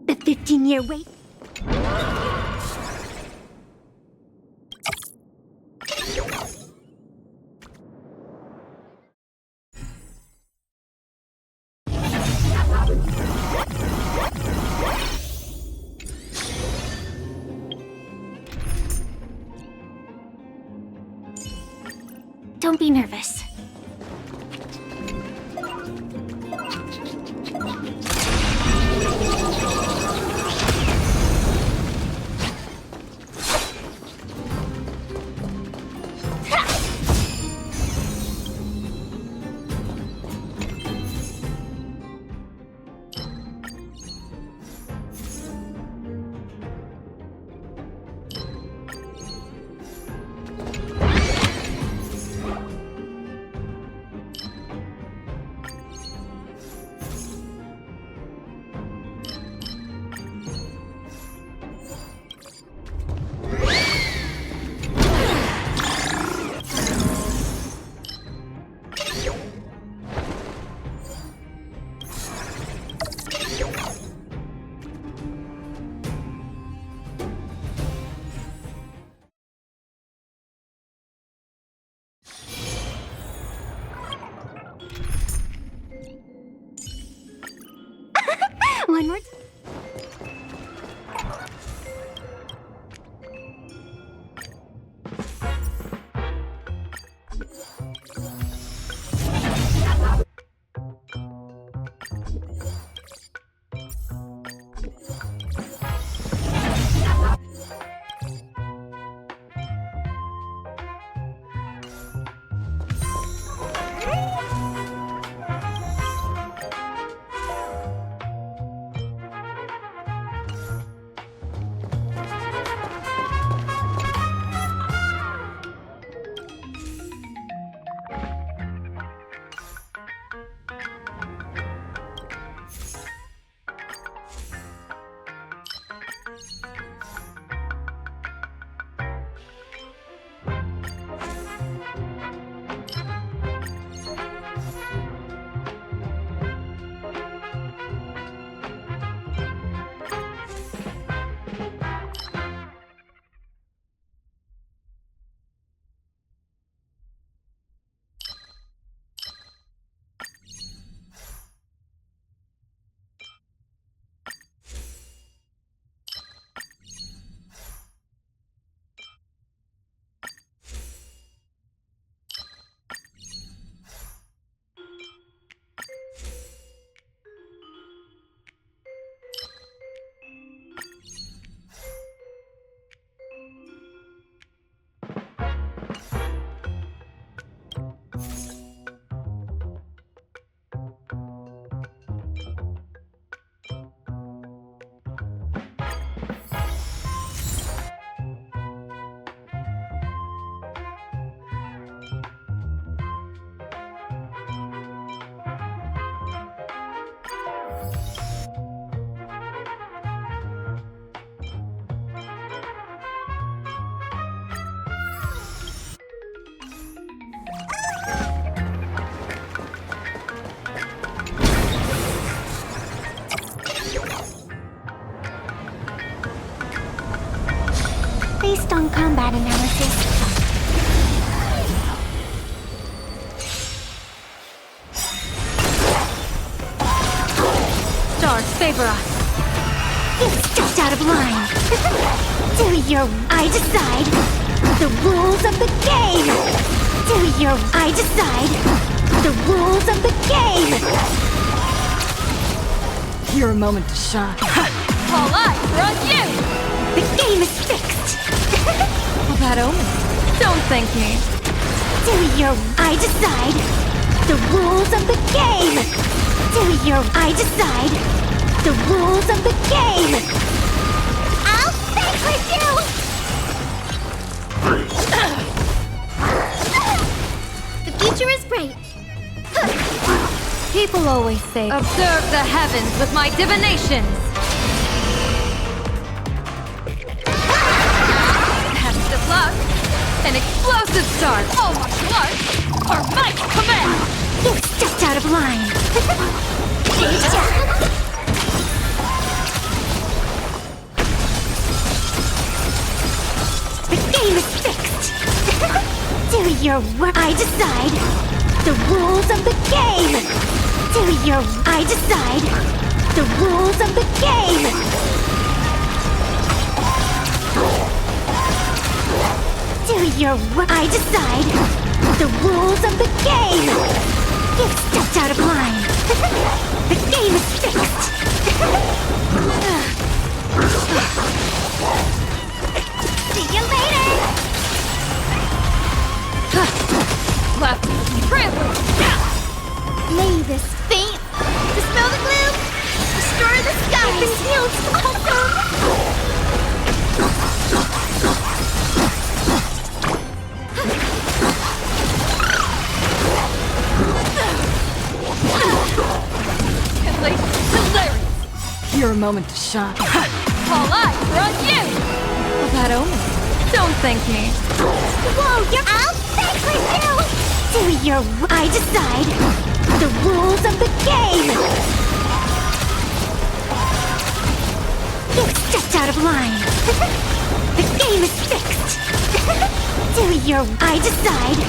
The 15-year wait. Don't be nervous. One more time. Based on combat analysis, Stars favor us. you stepped out of line. I decide the rules of the game. I decide the rules of the game. Your moment to shine. All eyes are on you! The game is fixed. Well, that omen. Don't thank me. I decide the rules of the game. I decide the rules of the game. I'll vanquish you! The future is bright. People always say, observe the heavens with my divinations. Test of luck. An explosive start. All martial arts are my command. You stepped out of line. The game is fixed. Do your work. I decide the rules of the game. I decide the rules of the game. Do your I decide the rules of the game. You've stepped out of line. The game is fixed. See you later. Left privilege. Lay this faint. Dispel the gloom. Destroy the sky. Been healed. Hilarious. Your moment to shine. All eyes are on you. Well, that omen. Don't thank me. Whoa, I'll thank you. Do your I decide the rules of the game. You've stepped out of line. The game is fixed. Do your I decide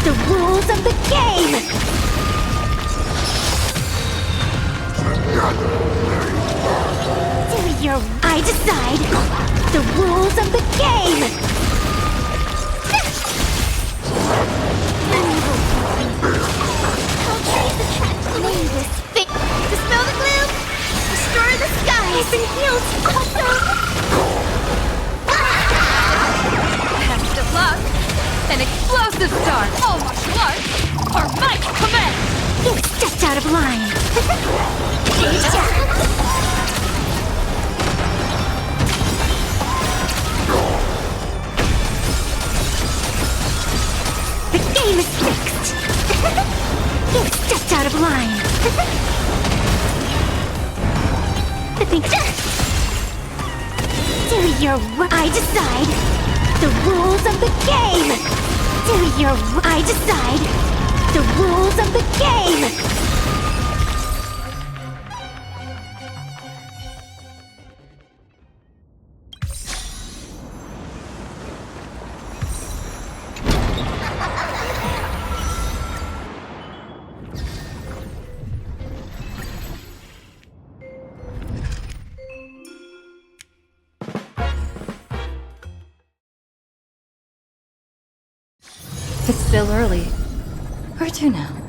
the rules of the game. Do your I decide the rules of the game. Lay this thing. Dispel the gloom. Destroy the skies and heals awesome. Best of luck. An explosive start. All martial arts are might command. You've stepped out of line. The game is fixed. You've stepped out of line. Do your I decide the rules of the game. Do your I decide the rules of the game. It's still early. Where to now?